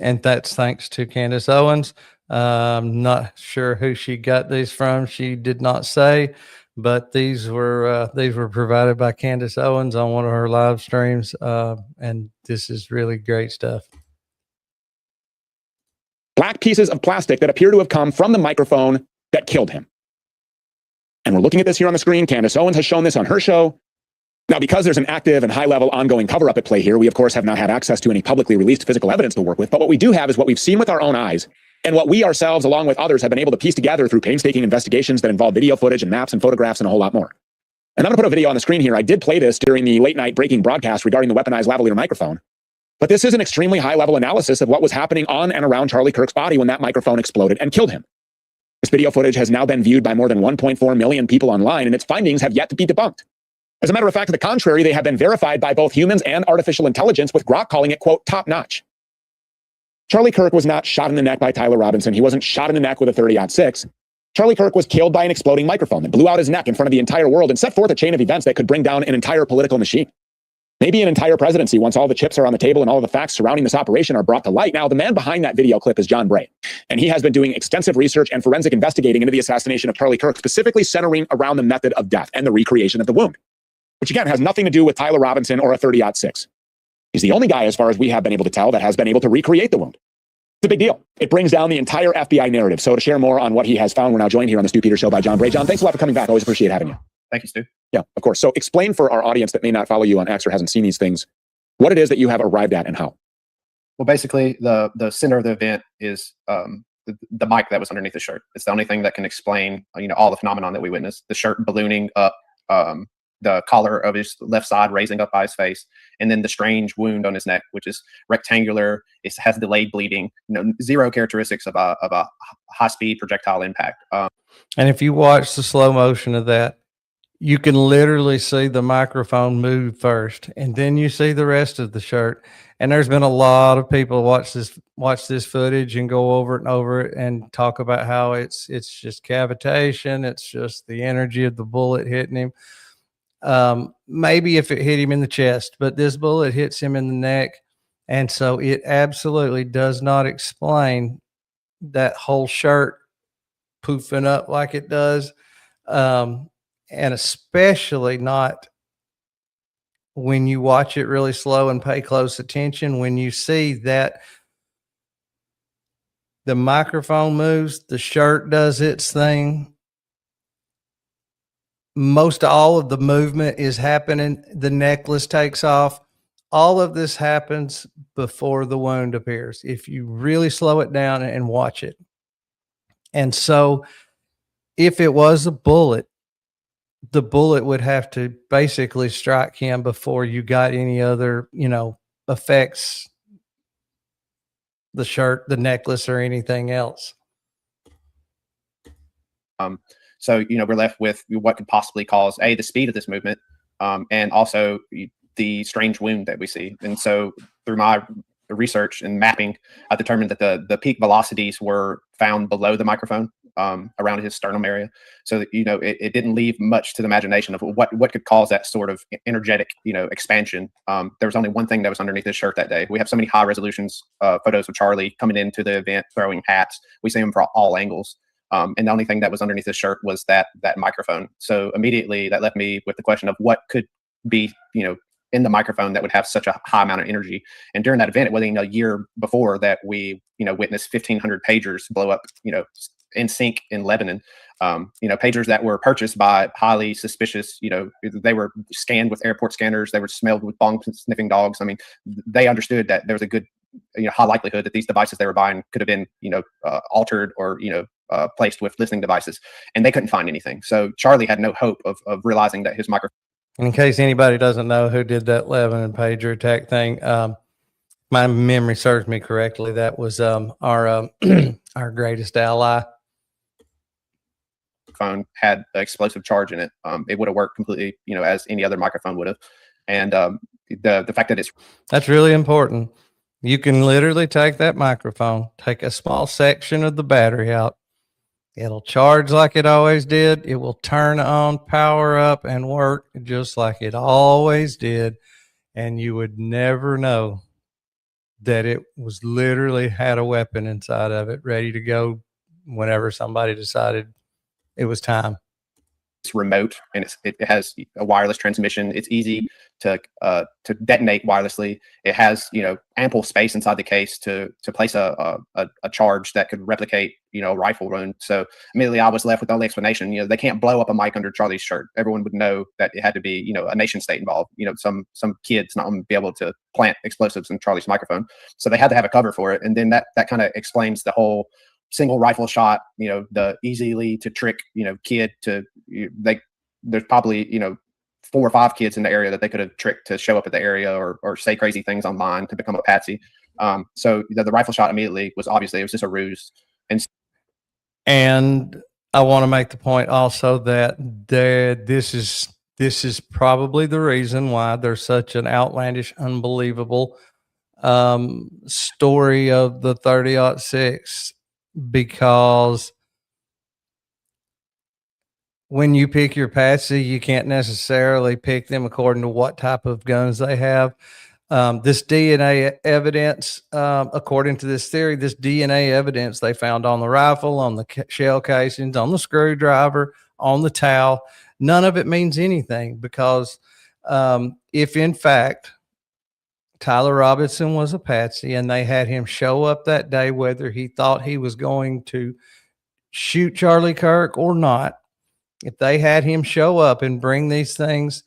And that's thanks to Candace Owens. Not sure who she got these from. She did not say, but these were provided by Candace Owens on one of her live streams. And this is really great stuff. Black pieces of plastic that appear to have come from the microphone that killed him. And we're looking at this here on the screen. Candace Owens has shown this on her show. Now, because there's an active and high-level ongoing cover-up at play here, we, of course, have not had access to any publicly released physical evidence to work with. But what we do have is what we've seen with our own eyes, and what we ourselves, along with others, have been able to piece together through painstaking investigations that involve video footage and maps and photographs and a whole lot more. And I'm going to put a video on the screen here. I did play this during the late-night breaking broadcast regarding the weaponized lavalier microphone. But this is an extremely high-level analysis of what was happening on and around Charlie Kirk's body when that microphone exploded and killed him. This video footage has now been viewed by more than 1.4 million people online, and its findings have yet to be debunked. As a matter of fact, to the contrary, they have been verified by both humans and artificial intelligence, with Grok calling it, quote, top-notch. Charlie Kirk was not shot in the neck by Tyler Robinson. He wasn't shot in the neck with a 30-06. Charlie Kirk was killed by an exploding microphone that blew out his neck in front of the entire world and set forth a chain of events that could bring down an entire political machine. Maybe an entire presidency once all the chips are on the table and all of the facts surrounding this operation are brought to light. Now, the man behind that video clip is John Bray, and he has been doing extensive research and forensic investigating into the assassination of Charlie Kirk, specifically centering around the method of death and the recreation of the wound, which again has nothing to do with Tyler Robinson or a 30-06. He's the only guy, as far as we have been able to tell, that has been able to recreate the wound. It's a big deal. It brings down the entire FBI narrative. So to share more on what he has found, we're now joined here on the Stu Peters Show by John Bray. John, thanks a lot for coming back. Always appreciate having you. Thank you, Stu. Yeah, of course. So explain for our audience that may not follow you on X or hasn't seen these things, what it is that you have arrived at and how. Well, basically, the center of the event is the mic that was underneath the shirt. It's the only thing that can explain, all the phenomenon that we witnessed. The shirt ballooning up, the collar of his left side raising up by his face, and then the strange wound on his neck, which is rectangular. It has delayed bleeding. Zero characteristics of a high-speed projectile impact. And if you watch the slow motion of that, you can literally see the microphone move first, and then you see the rest of the shirt. And there's been a lot of people watch this footage and go over it and over it and talk about how it's just cavitation. It's just the energy of the bullet hitting him. Maybe if it hit him in the chest, but this bullet hits him in the neck. And so it absolutely does not explain that whole shirt poofing up like it does. And especially not when you watch it really slow and pay close attention, when you see that the microphone moves, the shirt does its thing. Most all of the movement is happening. The necklace takes off. All of this happens before the wound appears, if you really slow it down and watch it. And so if it was a bullet, the bullet would have to basically strike him before you got any other, effects, the shirt, the necklace, or anything else. So, we're left with what could possibly cause the speed of this movement, and also the strange wound that we see. And so through my research and mapping, I determined that the peak velocities were found below the microphone, around his sternum area. So that, it didn't leave much to the imagination of what could cause that sort of energetic, expansion. There was only one thing that was underneath his shirt that day. We have so many high resolutions photos of Charlie coming into the event, throwing hats. We see him from all angles. And the only thing that was underneath his shirt was that microphone. So immediately that left me with the question of what could be, in the microphone that would have such a high amount of energy. And during that event, it wasn't a year before that we, witnessed 1,500 pagers blow up, in sync in Lebanon. Pagers that were purchased by highly suspicious, they were scanned with airport scanners. They were smelled with bong sniffing dogs. I mean, they understood that there was a good, high likelihood that these devices they were buying could have been, altered or, placed with listening devices, and they couldn't find anything. So Charlie had no hope of realizing that his microphone. In case anybody doesn't know who did that Lebanon pager attack thing, my memory serves me correctly. That was our our greatest ally. Phone had an explosive charge in it. It would have worked completely, as any other microphone would have. And the fact that that's really important. You can literally take that microphone, take a small section of the battery out. It'll charge like it always did. It will turn on, power up, and work just like it always did. And you would never know that it was literally had a weapon inside of it, ready to go whenever somebody decided it was time. It's remote, and it has a wireless transmission. It's easy to detonate wirelessly. It has ample space inside the case to place a charge that could replicate a rifle wound. So immediately I was left with the only explanation. They can't blow up a mic under Charlie's shirt. Everyone would know that it had to be a nation state involved. Some kid's not going to be able to plant explosives in Charlie's microphone. So they had to have a cover for it, and then that kind of explains the whole single rifle shot, the easily to trick, kid to there's probably, 4 or 5 kids in the area that they could have tricked to show up at the area or say crazy things online to become a patsy. So the rifle shot immediately was obviously, it was just a ruse. And I want to make the point also that this is probably the reason why there's such an outlandish, unbelievable story of the 30-06. Because when you pick your patsy, you can't necessarily pick them according to what type of guns they have. This DNA evidence, according to this theory, this DNA evidence they found on the rifle, on the shell casings, on the screwdriver, on the towel, none of it means anything because if in fact Tyler Robinson was a patsy, and they had him show up that day, whether he thought he was going to shoot Charlie Kirk or not. If they had him show up and bring these things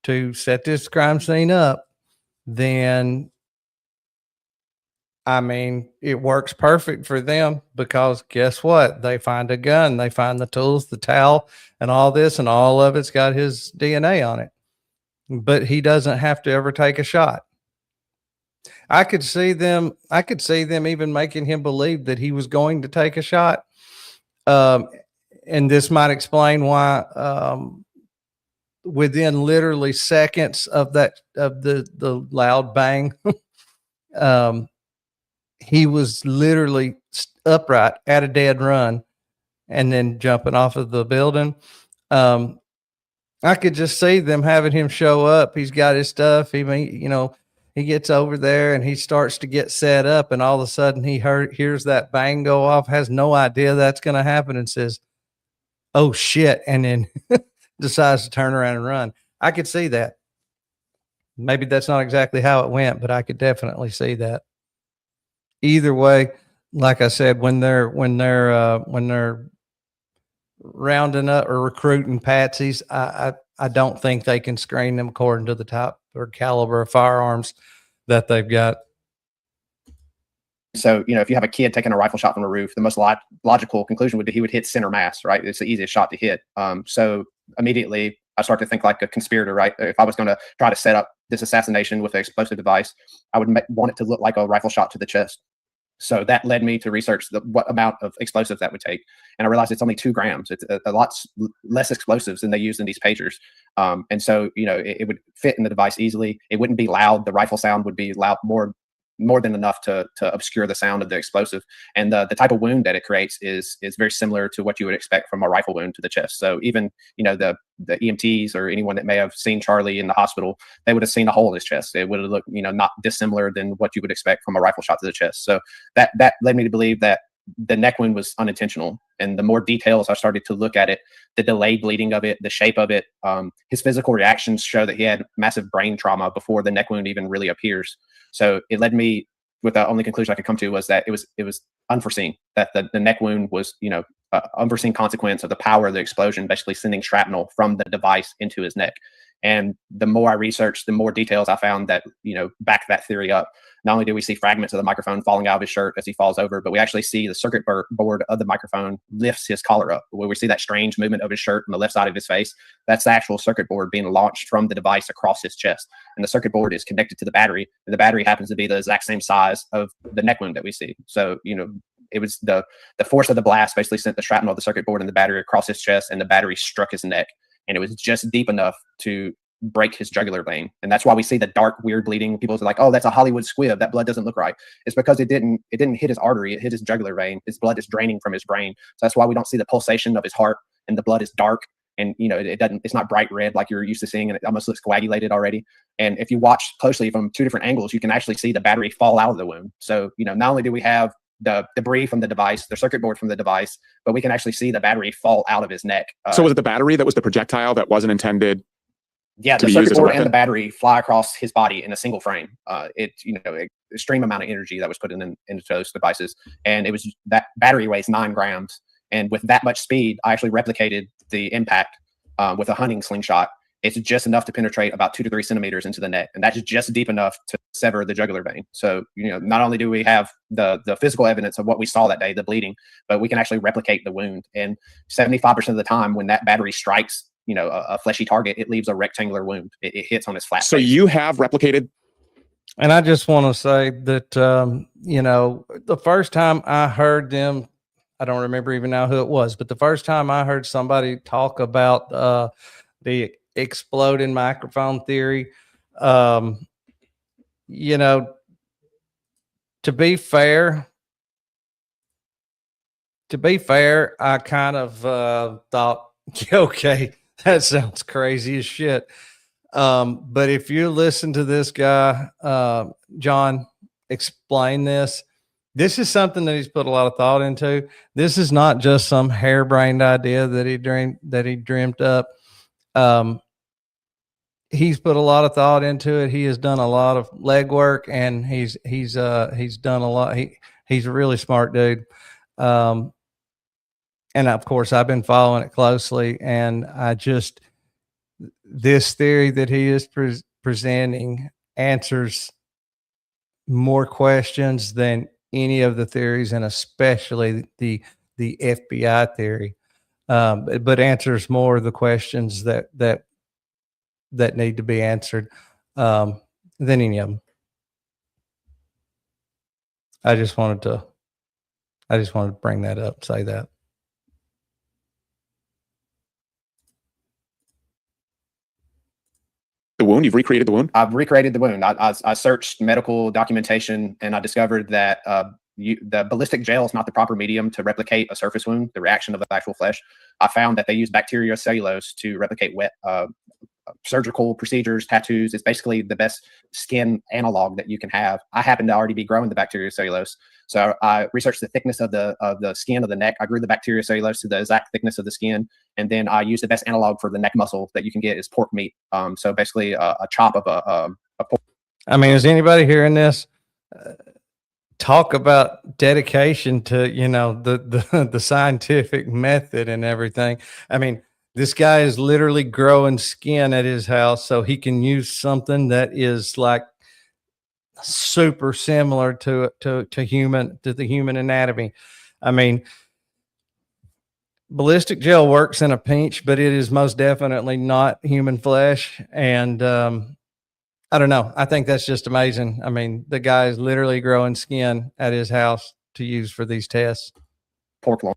to set this crime scene up, then I mean, it works perfect for them, because guess what? They find a gun, they find the tools, the towel, and all this, and all of it's got his DNA on it. But he doesn't have to ever take a shot. I could see them even making him believe that he was going to take a shot. And this might explain why within literally seconds of the loud bang, he was literally upright at a dead run and then jumping off of the building. I could just see them having him show up. He's got his stuff. He gets over there and he starts to get set up, and all of a sudden he hears that bang go off, has no idea that's going to happen, and says, "Oh shit," and then decides to turn around and run. I could see that. Maybe that's not exactly how it went, but I could definitely see that. Either way, like I said, when they're rounding up or recruiting patsies, I don't think they can screen them according to the type or caliber of firearms that they've got. So, if you have a kid taking a rifle shot from a roof, the most logical conclusion would be he would hit center mass, right? It's the easiest shot to hit. So immediately I start to think like a conspirator, right? If I was going to try to set up this assassination with an explosive device, I would want it to look like a rifle shot to the chest. So that led me to research what amount of explosives that would take. And I realized it's only 2 grams. It's a lot less explosives than they use in these pagers. And so, it would fit in the device easily. It wouldn't be loud. The rifle sound would be loud, more than enough to obscure the sound of the explosive. And the type of wound that it creates is very similar to what you would expect from a rifle wound to the chest. So even, the EMTs or anyone that may have seen Charlie in the hospital, they would have seen a hole in his chest. It would have looked, not dissimilar than what you would expect from a rifle shot to the chest. So that led me to believe that the neck wound was unintentional. And the more details I started to look at it, the delayed bleeding of it, the shape of it, his physical reactions show that he had massive brain trauma before the neck wound even really appears. So it led me, with the only conclusion I could come to was that it was unforeseen, that the neck wound was, unforeseen consequence of the power of the explosion, basically sending shrapnel from the device into his neck. And the more I researched, the more details I found that, back that theory up. Not only do we see fragments of the microphone falling out of his shirt as he falls over, but we actually see the circuit board of the microphone lifts his collar up, where we see that strange movement of his shirt on the left side of his face. That's the actual circuit board being launched from the device across his chest. And the circuit board is connected to the battery, and the battery happens to be the exact same size of the neck wound that we see. So, it was the force of the blast basically sent the shrapnel of the circuit board and the battery across his chest, and the battery struck his neck. And it was just deep enough to break his jugular vein. And that's why we see the dark, weird bleeding. People are like, "Oh, that's a Hollywood squib. That blood doesn't look right." It's because it didn't hit his artery. It hit his jugular vein. His blood is draining from his brain. So that's why we don't see the pulsation of his heart, and the blood is dark. And, it's not bright red like you're used to seeing, and it almost looks coagulated already. And if you watch closely from 2 different angles, you can actually see the battery fall out of the wound. So, not only do we have the debris from the device, the circuit board from the device, but we can actually see the battery fall out of his neck. So was it the battery that was the projectile that wasn't intended? Yeah, the circuit board and the battery fly across his body in a single frame. Extreme amount of energy that was put into those devices. And it was, that battery weighs 9 grams. And with that much speed, I actually replicated the impact with a hunting slingshot. It's just enough to penetrate about 2 to 3 centimeters into the neck. And that's just deep enough to sever the jugular vein. So, not only do we have the physical evidence of what we saw that day, the bleeding, but we can actually replicate the wound. And 75% of the time when that battery strikes, a fleshy target, it leaves a rectangular wound. It hits on his flat face. So you have replicated. And I just want to say that, the first time I heard them, I don't remember even now who it was, but the first time I heard somebody talk about the exploding microphone theory, to be fair, I kind of thought, okay, that sounds crazy as shit. But if you listen to this guy, John, explain this is something that he's put a lot of thought into. This is not just some harebrained idea that he dreamt up. he's put a lot of thought into it. He has done a lot of legwork, and he's done a lot. He's a really smart dude. And of course, I've been following it closely, and this theory that he is presenting answers more questions than any of the theories, and especially the FBI theory, but answers more of the questions that need to be answered than any of them. I just wanted to bring that up, say that. The wound, you've recreated the wound? I've recreated the wound. I searched medical documentation, and I discovered that the ballistic gel is not the proper medium to replicate a surface wound, the reaction of the actual flesh. I found that they use bacteriocellulose to replicate wet surgical procedures, tattoos. It's basically the best skin analog that you can have. I happen to already be growing the bacteriocellulose, so I researched the thickness of the skin of the neck. I grew the bacteriocellulose to the exact thickness of the skin, and then I used the best analog for the neck muscle that you can get is pork meat. So basically, a chop of a pork. I mean, is anybody hearing this? Talk about dedication to the scientific method and everything. I mean, this guy is literally growing skin at his house so he can use something that is like super similar to the human anatomy. I mean, ballistic gel works in a pinch, but it is most definitely not human flesh. And I don't know. I think that's just amazing. I mean, the guy is literally growing skin at his house to use for these tests. Pork loin.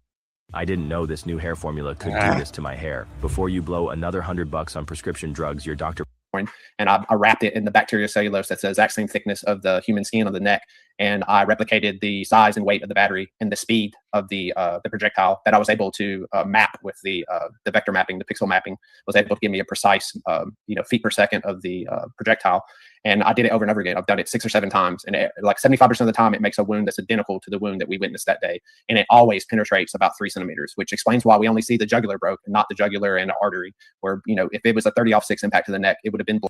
I didn't know this new hair formula could do this to my hair. Before you blow another $100 on prescription drugs, your doctor. And I wrapped it in the bacteriocellulose that's the exact same thickness of the human skin on the neck. And I replicated the size and weight of the battery and the speed of the projectile that I was able to map with the vector mapping, the pixel mapping was able to give me a precise, feet per second of the projectile. And I did it over and over again. I've done it 6 or 7 times. And like 75% of the time, it makes a wound that's identical to the wound that we witnessed that day. And it always penetrates about 3 centimeters, which explains why we only see the jugular broke and not the jugular and the artery, where, if it was a 30/6 impact to the neck, it would have been.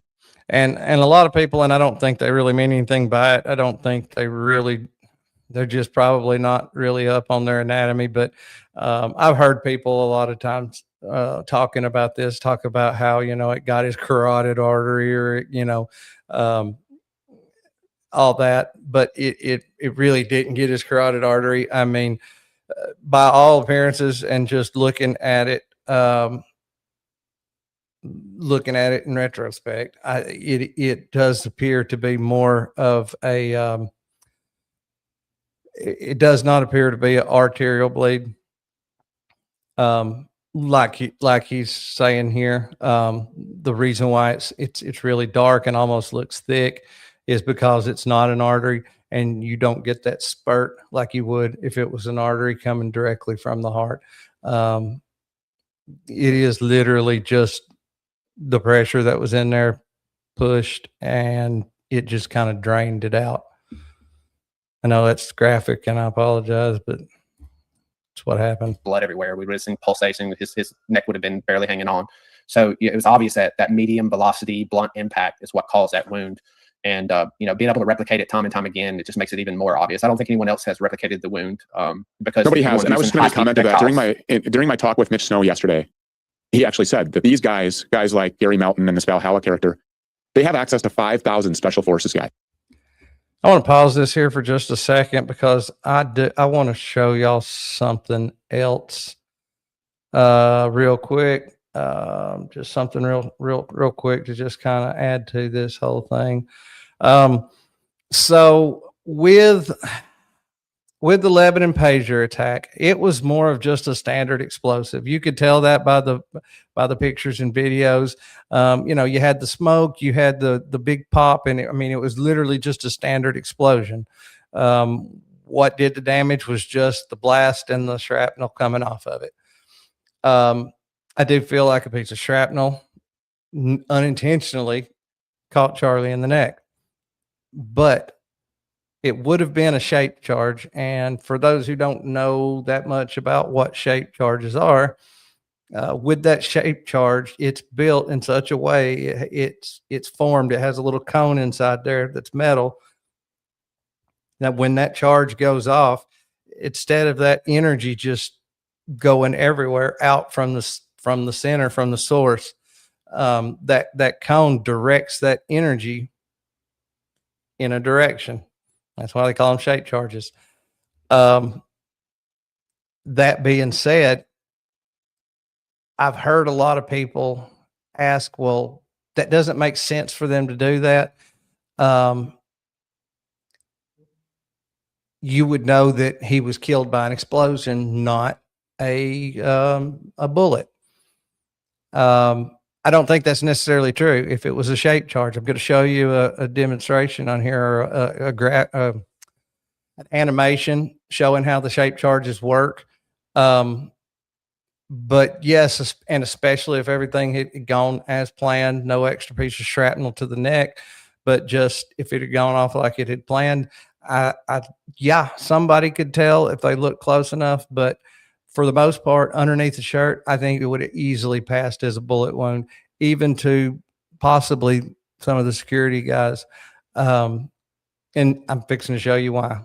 And a lot of people, and I don't think they really mean anything by it. I don't think they're just probably not really up on their anatomy. But I've heard people a lot of times talking about this, talk about how, it got his carotid artery or, all that, but it really didn't get his carotid artery. I mean, by all appearances, and just looking at it in retrospect, it does appear to be more of a, it does not appear to be an arterial bleed. Like he's saying here, the reason why it's really dark and almost looks thick is because it's not an artery, and you don't get that spurt like you would if it was an artery coming directly from the heart. It is literally just the pressure that was in there pushed, and it just kind of drained it out. I know that's graphic, and I apologize, but it's what happened. Blood everywhere. We would have seen pulsation. His neck would have been barely hanging on. So it was obvious that medium velocity blunt impact is what caused that wound. And being able to replicate it time and time again, it just makes it even more obvious. I don't think anyone else has replicated the wound because nobody has. And I was just going to comment to that during my talk with Mitch Snow yesterday. He actually said that these guys like Gary Melton and this Valhalla character, they have access to 5,000 special forces guys. I want to pause this here for just a second because I want to show y'all something else real quick. Just something real quick to just kind of add to this whole thing. So with the Lebanon pager attack, it was more of just a standard explosive. You could tell that by the pictures and videos. You had the smoke, you had the big pop, and it was literally just a standard explosion. What did the damage was just the blast and the shrapnel coming off of it. I do feel like a piece of shrapnel unintentionally caught Charlie in the neck, but it would have been a shape charge. And for those who don't know that much about what shape charges are, with that shape charge, it's built in such a way it's formed. It has a little cone inside there that's metal. Now, when that charge goes off, instead of that energy just going everywhere out from the center, from the source, that cone directs that energy in a direction. That's why they call them shape charges. That being said, I've heard a lot of people ask, well, that doesn't make sense for them to do that. You would know that he was killed by an explosion, not a bullet. I don't think that's necessarily true. If it was a shape charge, I'm going to show you a demonstration on here, an animation showing how the shape charges work. But yes, and especially if everything had gone as planned, no extra piece of shrapnel to the neck, but just if it had gone off like it had planned, yeah, somebody could tell if they looked close enough. But for the most part, underneath the shirt, I think it would have easily passed as a bullet wound, even to possibly some of the security guys. And I'm fixing to show you why.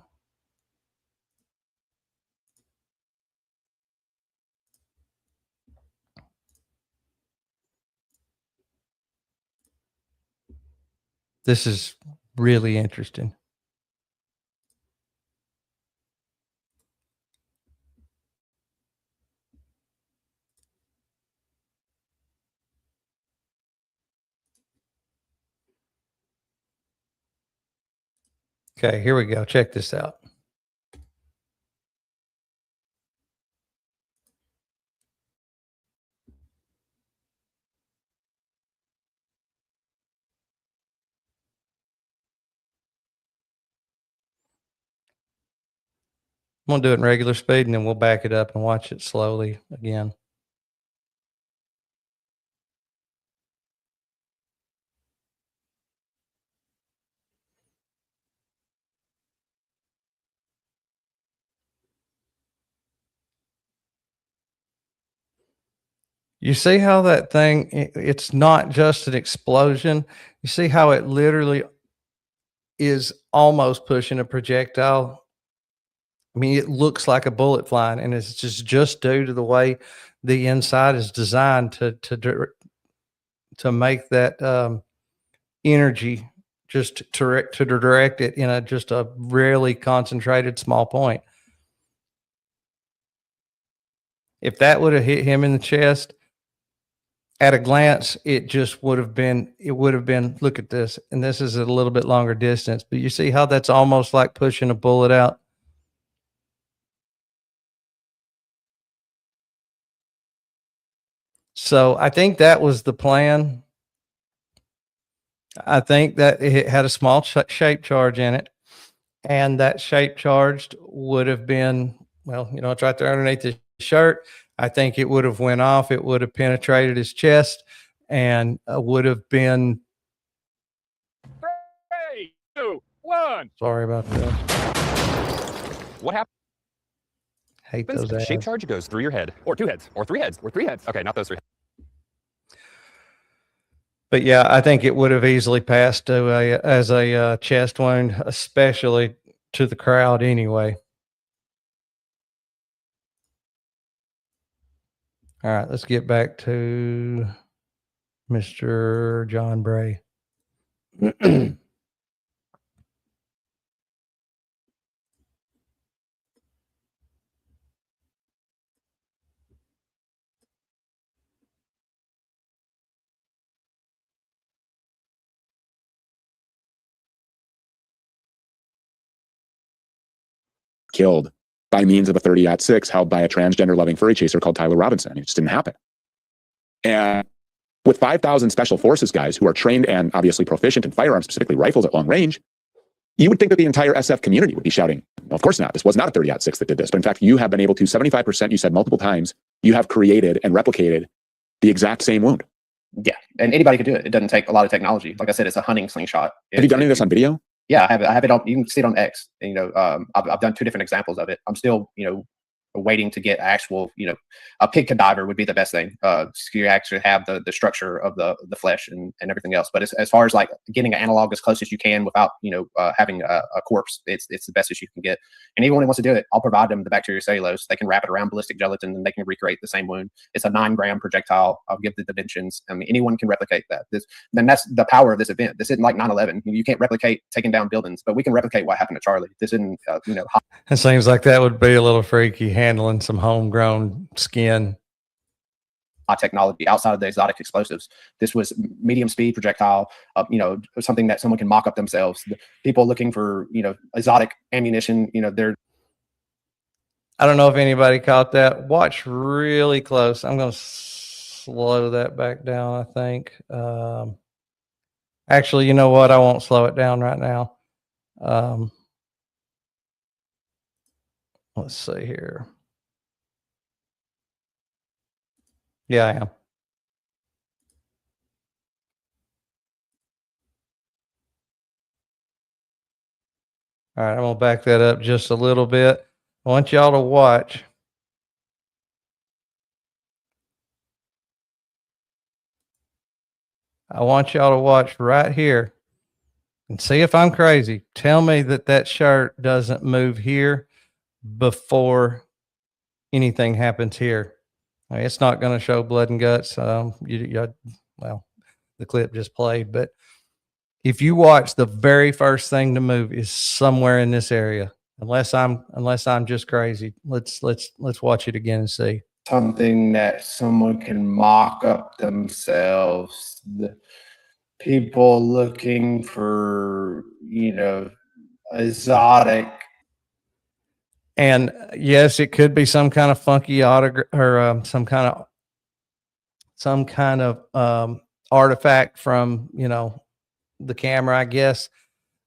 This is really interesting. Okay, here we go. Check this out. I'm going to do it in regular speed, and then we'll back it up and watch it slowly again. You see how that thing, it's not just an explosion. You see how it literally is almost pushing a projectile. I mean, it looks like a bullet flying, and it's just due to the way the inside is designed to make that energy just to direct it in just a really concentrated small point. If that would have hit him in the chest, at a glance, it would have been, look at this. And this is at a little bit longer distance, but you see how that's almost like pushing a bullet out. So I think that was the plan. I think that it had a small shape charge in it, and that shape charged would have been, well, you know, it's right there underneath the shirt. I think it would have went off. It would have penetrated his chest and would have been. 3, 2, 1. Sorry about that. What happened? Hate those ads. Shape charge goes through your head, or 2 heads, or 3 heads, or 3 heads. Okay, not those 3. But yeah, I think it would have easily passed as a chest wound, especially to the crowd anyway. All right, let's get back to Mr. John Bray. Killed by means of a 30-06 held by a transgender-loving furry chaser called Tyler Robinson. It just didn't happen. And with 5,000 special forces guys who are trained and obviously proficient in firearms, specifically rifles at long range, you would think that the entire SF community would be shouting, of course not. This was not a 30-06 that did this. But in fact, you have been able to, 75%, you said multiple times, you have created and replicated the exact same wound. Yeah, and anybody could do it. It doesn't take a lot of technology. Like I said, it's a hunting slingshot. Have you done any of this on video? Yeah, I have it on. You can see it on X. And, you know, I've done 2 different examples of it. I'm still, you know, waiting to get actual, a pig cadaver would be the best thing. So you actually have the structure of the flesh and everything else. But as far as like getting an analog as close as you can without, having a corpse, it's the best as you can get. And anyone who wants to do it, I'll provide them the bacteria cellulose. They can wrap it around ballistic gelatin and they can recreate the same wound. It's a 9-gram projectile. I'll give the dimensions. I mean, anyone can replicate that. Then that's the power of this event. This isn't like 9/11. You can't replicate taking down buildings, but we can replicate what happened to Charlie. This isn't, It seems like that would be a little freaky, handling some homegrown skin. high technology outside of the exotic explosives. This was medium speed projectile, something that someone can mock up themselves. The people looking for, exotic ammunition, I don't know if anybody caught that. Watch really close. I'm going to slow that back down, I think. Actually, you know what? I won't slow it down right now. Let's see here. Yeah, I am. All right, I'm going to back that up just a little bit. I want y'all to watch. I want y'all to watch right here and see if I'm crazy. Tell me that shirt doesn't move here before anything happens here. It's not going to show blood and guts. Well, the clip just played, but if you watch, the very first thing to move is somewhere in this area. Unless I'm just crazy. Let's watch it again and see. something that someone can mock up themselves. The people looking for, exotic. And yes, it could be some kind of funky autograph or some kind of artifact from, the camera, I guess.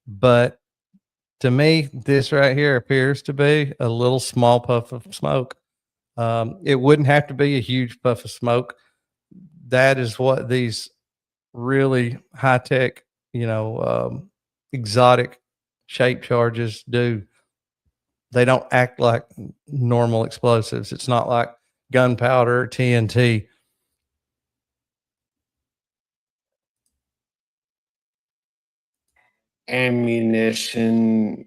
But to me, this right here appears to be a little small puff of smoke. It wouldn't have to be a huge puff of smoke. That is what these really high tech, exotic shape charges do. They don't act like normal explosives. It's not like gunpowder or TNT. Ammunition,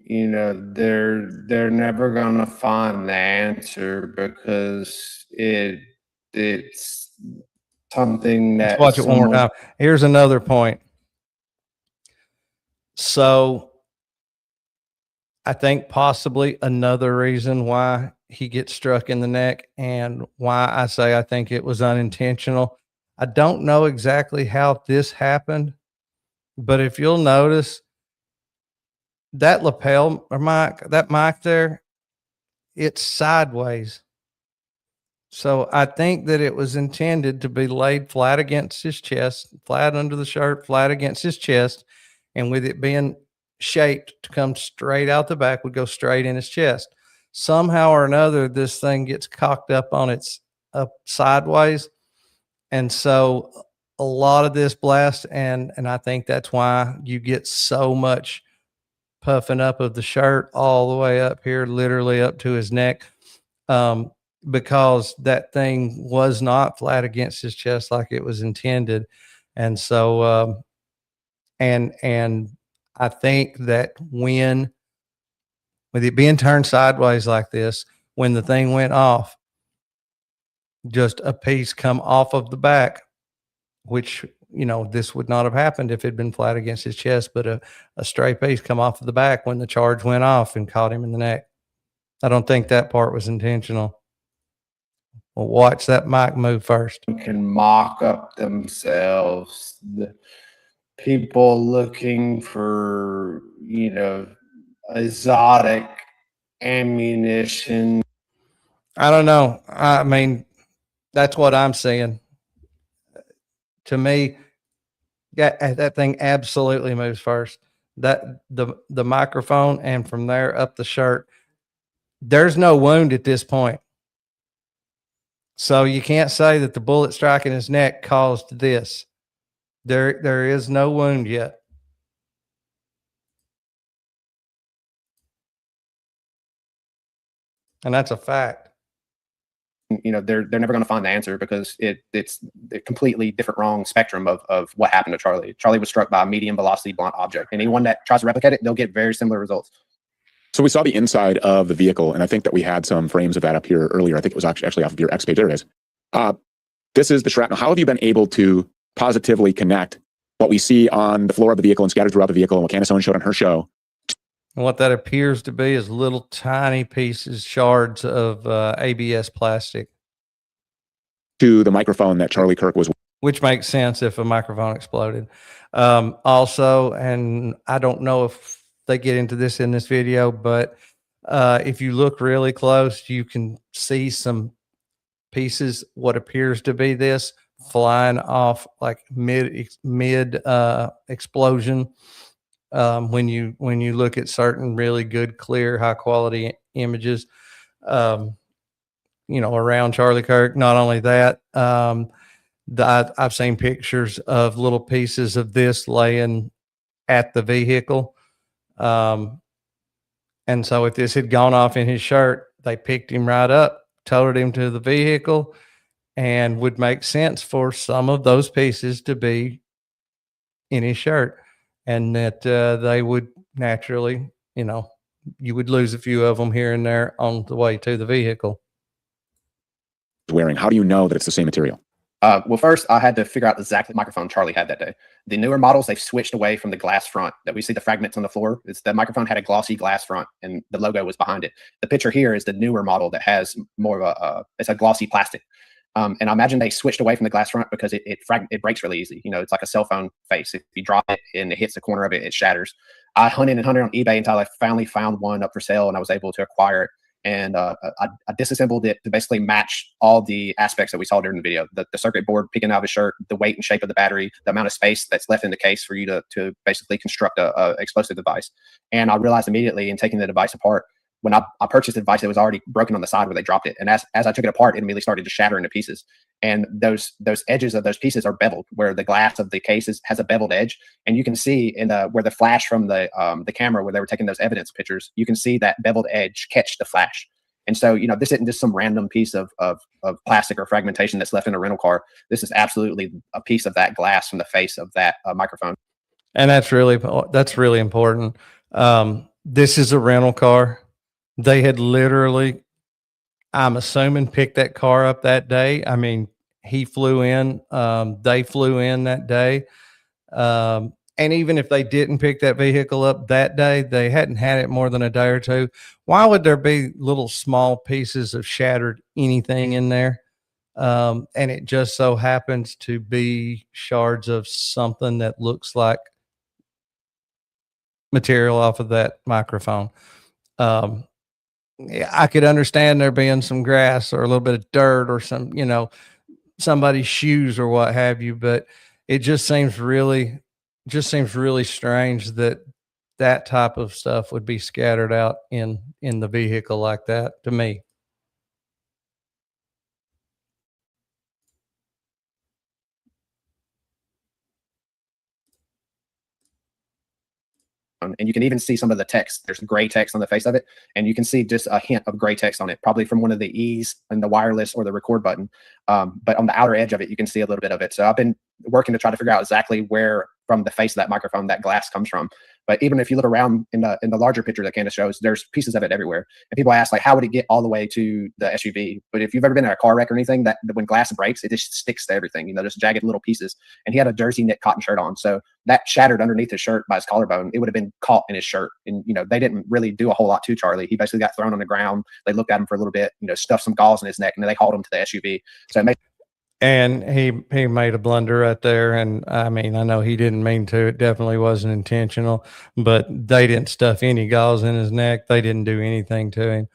they're never gonna find the answer because it's something that Let's watch it one more time. Here's another point. So I think possibly another reason why he gets struck in the neck and why I say I think it was unintentional. I don't know exactly how this happened, but if you'll notice that lapel or that mic there, it's sideways. So I think that it was intended to be laid flat against his chest, flat under the shirt, flat against his chest. And with it being shaped to come straight out the back, would go straight in his chest. Somehow or another, this thing gets cocked up on its up sideways. And so a lot of this blast, and I think that's why you get so much puffing up of the shirt all the way up here, literally up to his neck. Because that thing was not flat against his chest like it was intended. And so, and I think that with it being turned sideways like this, when the thing went off, just a piece come off of the back, which, this would not have happened if it had been flat against his chest, but a stray piece come off of the back when the charge went off and caught him in the neck. I don't think that part was intentional. Well, watch that mic move first. Can mock up themselves. The people looking for, exotic ammunition. I don't know. I mean, that's what I'm saying. To me, that thing absolutely moves first. That the microphone and from there up the shirt, there's no wound at this point. So you can't say that the bullet striking his neck caused this. There is no wound yet. And that's a fact. you know, they're never going to find the answer because it's a completely different wrong spectrum of what happened to Charlie. Charlie was struck by a medium velocity blunt object. Anyone that tries to replicate it, they'll get very similar results. So we saw the inside of the vehicle, and I think that we had some frames of that up here earlier. I think it was actually off of your X page. There it is. This is the shrapnel. How have you been able to positively connect what we see on the floor of the vehicle and scattered throughout the vehicle and what Candace Owens showed on her show? And what that appears to be is little tiny pieces, shards of ABS plastic. To the microphone that Charlie Kirk was. Which makes sense if a microphone exploded. Also, and I don't know if they get into this in this video, but if you look really close, you can see some pieces, what appears to be this, flying off like mid explosion. When you look at certain really good, clear, high quality images, you know, around Charlie Kirk. Not only that, I've seen pictures of little pieces of this laying at the vehicle. And so if this had gone off in his shirt, they picked him right up, toted him to the vehicle, and would make sense for some of those pieces to be in his shirt, and that they would naturally, you know, you would lose a few of them here and there on the way to the vehicle. Wearing. How do you know that it's the same material? Well, first I had to figure out exactly the microphone Charlie had that day. The newer models, they've switched away from the glass front that we see the fragments on the floor. It's the microphone had a glossy glass front and the logo was behind it. The picture here is the newer model that has more of it's a glossy plastic. And I imagine they switched away from the glass front because it breaks really easy. You know, it's like a cell phone face. If you drop it and it hits the corner of it, it shatters. I hunted and hunted on eBay until I finally found one up for sale and I was able to acquire it. And I disassembled it to basically match all the aspects that we saw during the video. The circuit board peeking out of his shirt, the weight and shape of the battery, the amount of space that's left in the case for you to basically construct a explosive device. And I realized immediately in taking the device apart, when I purchased the device, it was already broken on the side where they dropped it. And as I took it apart, it immediately started to shatter into pieces. And those edges of those pieces are beveled, where the glass of the case has a beveled edge. And you can see in where the flash from the camera, where they were taking those evidence pictures, you can see that beveled edge catch the flash. And so, you know, this isn't just some random piece of plastic or fragmentation that's left in a rental car. This is absolutely a piece of that glass from the face of that microphone. And that's really important. This is a rental car. They had literally, I'm assuming, picked that car up that day. I mean, he flew in, they flew in that day. And even if they didn't pick that vehicle up that day, they hadn't had it more than a day or two. Why would there be little small pieces of shattered anything in there? And it just so happens to be shards of something that looks like material off of that microphone. I could understand there being some grass or a little bit of dirt or some, you know, somebody's shoes or what have you, but it just seems really strange that that type of stuff would be scattered out in the vehicle like that, to me. And you can even see some of the text. There's gray text on the face of it, and you can see just a hint of gray text on it, probably from one of the E's and the wireless or the record button. But on the outer edge of it, you can see a little bit of it. So I've been working to try to figure out exactly where from the face of that microphone that glass comes from. But even if you look around in the larger picture that Candace shows, there's pieces of it everywhere. And people ask, like, how would it get all the way to the SUV? But if you've ever been in a car wreck or anything, that when glass breaks, it just sticks to everything, you know, just jagged little pieces. And he had a jersey knit cotton shirt on. So that shattered underneath his shirt by his collarbone, it would have been caught in his shirt. And, you know, they didn't really do a whole lot to Charlie. He basically got thrown on the ground. They looked at him for a little bit, you know, stuffed some gauze in his neck, and then they hauled him to the SUV. So it made And he made a blunder right there. And I mean, I know he didn't mean to. It definitely wasn't intentional, but they didn't stuff any gauze in his neck. They didn't do anything to him.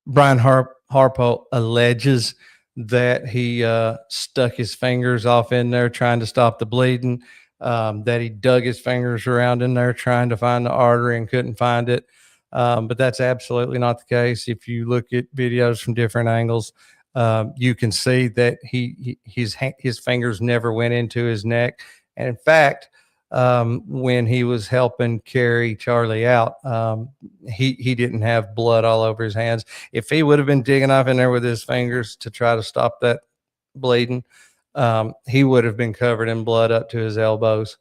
Brian Harpo alleges that he stuck his fingers off in there trying to stop the bleeding, that he dug his fingers around in there trying to find the artery and couldn't find it. But that's absolutely not the case. If you look at videos from different angles, you can see that his fingers never went into his neck. And in fact, when he was helping carry Charlie out. He didn't have blood all over his hands. If he would have been digging off in there with his fingers to try to stop that bleeding, he would have been covered in blood up to his elbows.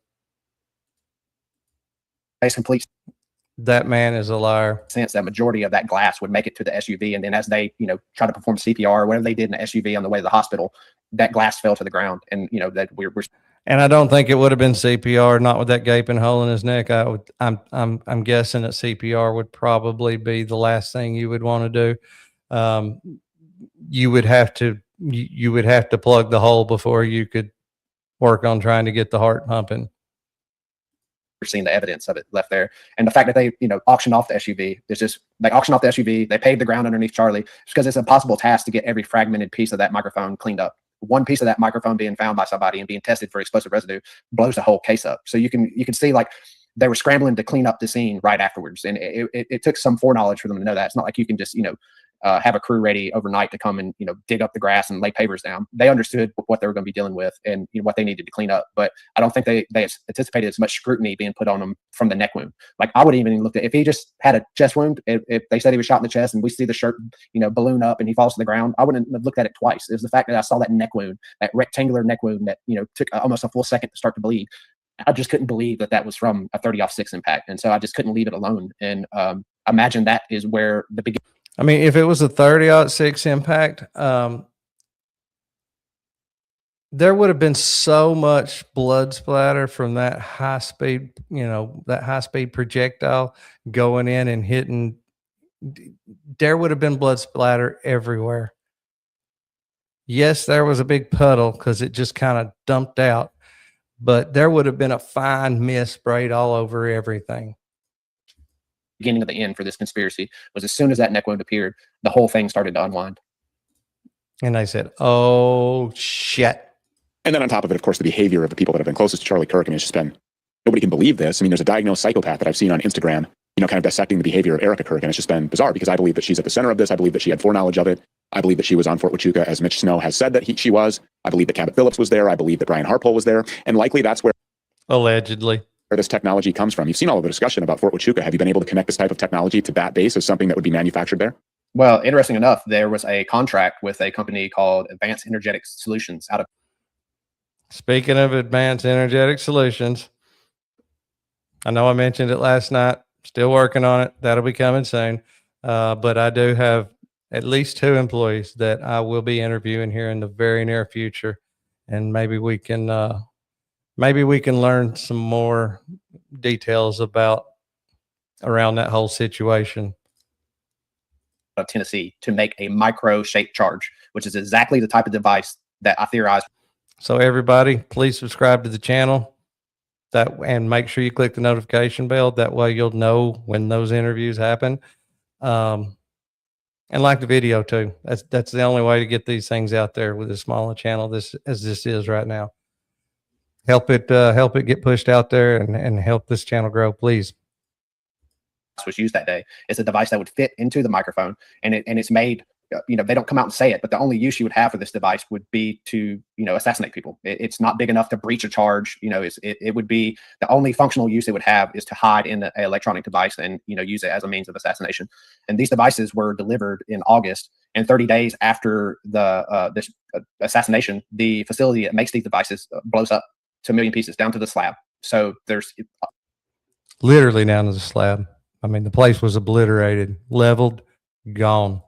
Makes complete That man is a liar. sense that majority of that glass would make it to the SUV, and then as they, try to perform CPR or whatever they did in the SUV on the way to the hospital, that glass fell to the ground, and that we're And I don't think it would have been CPR, not with that gaping hole in his neck. I'm guessing that CPR would probably be the last thing you would want to do. You would have to plug the hole before you could work on trying to get the heart pumping. seeing the evidence of it left there. And the fact that they, auctioned off the SUV, they auctioned off the SUV, they paved the ground underneath Charlie, because it's a possible task to get every fragmented piece of that microphone cleaned up. One piece of that microphone being found by somebody and being tested for explosive residue blows the whole case up. So you can see like they were scrambling to clean up the scene right afterwards. And it took some foreknowledge for them to know that. It's not like you can just, have a crew ready overnight to come and, dig up the grass and lay pavers down. They understood what they were going to be dealing with and what they needed to clean up. But I don't think they anticipated as much scrutiny being put on them from the neck wound. Like I would even looked at, if he just had a chest wound, if they said he was shot in the chest and we see the shirt, balloon up and he falls to the ground, I wouldn't have looked at it twice. It was the fact that I saw that neck wound, that rectangular neck wound that, took almost a full second to start to bleed. I just couldn't believe that was from a 30-06 impact. And so I just couldn't leave it alone. And imagine that is where the beginning. I mean, if it was a 30-06 impact, there would have been so much blood splatter from that high speed, that high speed projectile going in and hitting. There would have been blood splatter everywhere. Yes, there was a big puddle because it just kind of dumped out, but there would have been a fine mist sprayed all over everything. Beginning of the end for this conspiracy was as soon as that neck wound appeared, the whole thing started to unwind. And they said, oh, shit. And then on top of it, of course, the behavior of the people that have been closest to Charlie Kirk. I mean, it's just been, nobody can believe this. I mean, there's a diagnosed psychopath that I've seen on Instagram, kind of dissecting the behavior of Erica Kirk. And it's just been bizarre because I believe that she's at the center of this. I believe that she had foreknowledge of it. I believe that she was on Fort Huachuca, as Mitch Snow has said that she was. I believe that Cabot Phillips was there. I believe that Brian Harpole was there. And likely that's where allegedly where this technology comes from. You've seen all of the discussion about Fort Huachuca. Have you been able to connect this type of technology to that base as something that would be manufactured there? Well, interesting enough, there was a contract with a company called Advanced Energetic Solutions out of. Speaking of Advanced Energetic Solutions, I know I mentioned it last night, still working on it. That'll be coming soon. But I do have at least 2 employees that I will be interviewing here in the very near future. And maybe we can learn some more details around that whole situation. Of Tennessee to make a micro shaped charge, which is exactly the type of device that I theorized. So everybody, please subscribe to the channel and make sure you click the notification bell. That way you'll know when those interviews happen. And like the video too. That's the only way to get these things out there with as small a channel as this is right now. Help it get pushed out there and help this channel grow, please. Was used that day. It's a device that would fit into the microphone, and it's made. They don't come out and say it, but the only use you would have for this device would be to assassinate people. It's not big enough to breach a charge. It would be the only functional use it would have is to hide in an electronic device and use it as a means of assassination. And these devices were delivered in August, and 30 days after this assassination, the facility that makes these devices blows up to a million pieces down to the slab. So there's literally down to the slab. I mean, the place was obliterated, leveled, gone.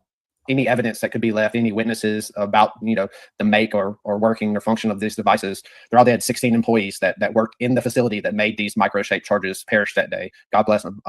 Any evidence that could be left, any witnesses about, the make or working or function of these devices. They're all dead. 16 employees that worked in the facility that made these micro-shaped charges perished that day. God bless them.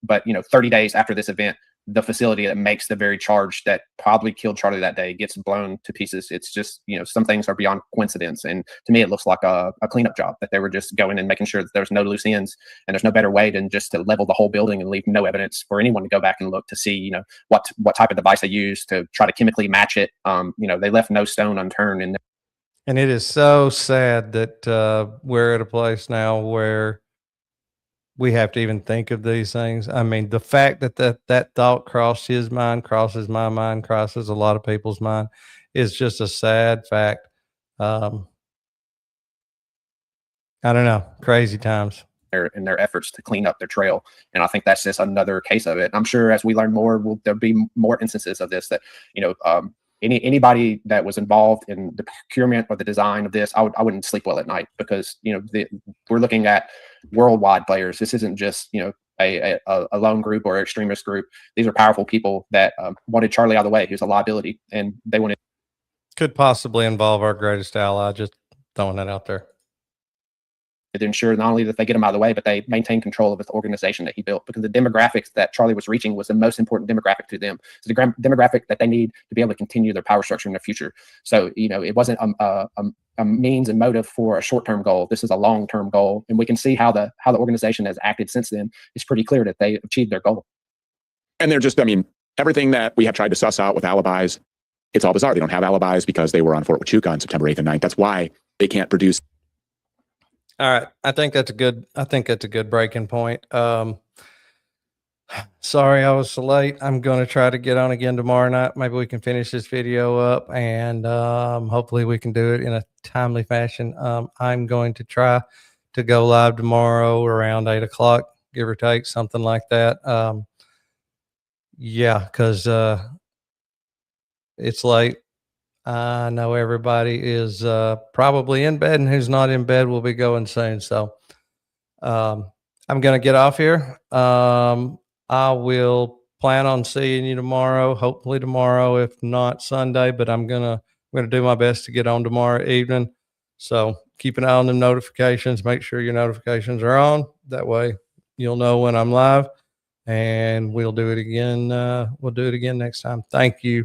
But 30 days after this event, the facility that makes the very charge that probably killed Charlie that day gets blown to pieces. It's just, some things are beyond coincidence. And to me, it looks like a cleanup job, that they were just going and making sure that there's no loose ends, and there's no better way than just to level the whole building and leave no evidence for anyone to go back and look to see, what type of device they used to try to chemically match it. They left no stone unturned. And it is so sad that we're at a place now where we have to even think of these things. I mean, the fact that thought crossed his mind, crosses my mind, crosses a lot of people's mind, is just a sad fact. I I don't know. Crazy times. in their efforts to clean up their trail. And I think that's just another case of it. I'm sure as we learn more, there'll be more instances of this that, anybody that was involved in the procurement or the design of this, I wouldn't sleep well at night, because, we're looking at worldwide players. This isn't just, a lone group or extremist group. These are powerful people that wanted Charlie out of the way. He was a liability, and they wanted. Could possibly involve our greatest ally. Just throwing that out there. To ensure not only that they get him out of the way, but they maintain control of the organization that he built, because the demographics that Charlie was reaching was the most important demographic to them. It's the demographic that they need to be able to continue their power structure in the future. So, it wasn't a means and motive for a short-term goal. This is a long-term goal. And we can see how the organization has acted since then. It's pretty clear that they achieved their goal. And they're just, everything that we have tried to suss out with alibis, it's all bizarre. They don't have alibis because they were on Fort Huachuca on September 8th and 9th. That's why they can't produce. All right. I think that's a good breaking point. Sorry I was so late. I'm going to try to get on again tomorrow night. Maybe we can finish this video up, and hopefully we can do it in a timely fashion. I'm going to try to go live tomorrow around 8 o'clock, give or take, something like that. Yeah, because it's late. I know everybody is probably in bed, and who's not in bed will be going soon. So I'm going to get off here. I will plan on seeing you tomorrow, hopefully tomorrow, if not Sunday, but I'm going to do my best to get on tomorrow evening. So keep an eye on the notifications. Make sure your notifications are on. That way you'll know when I'm live, and we'll do it again. We'll do it again next time. Thank you.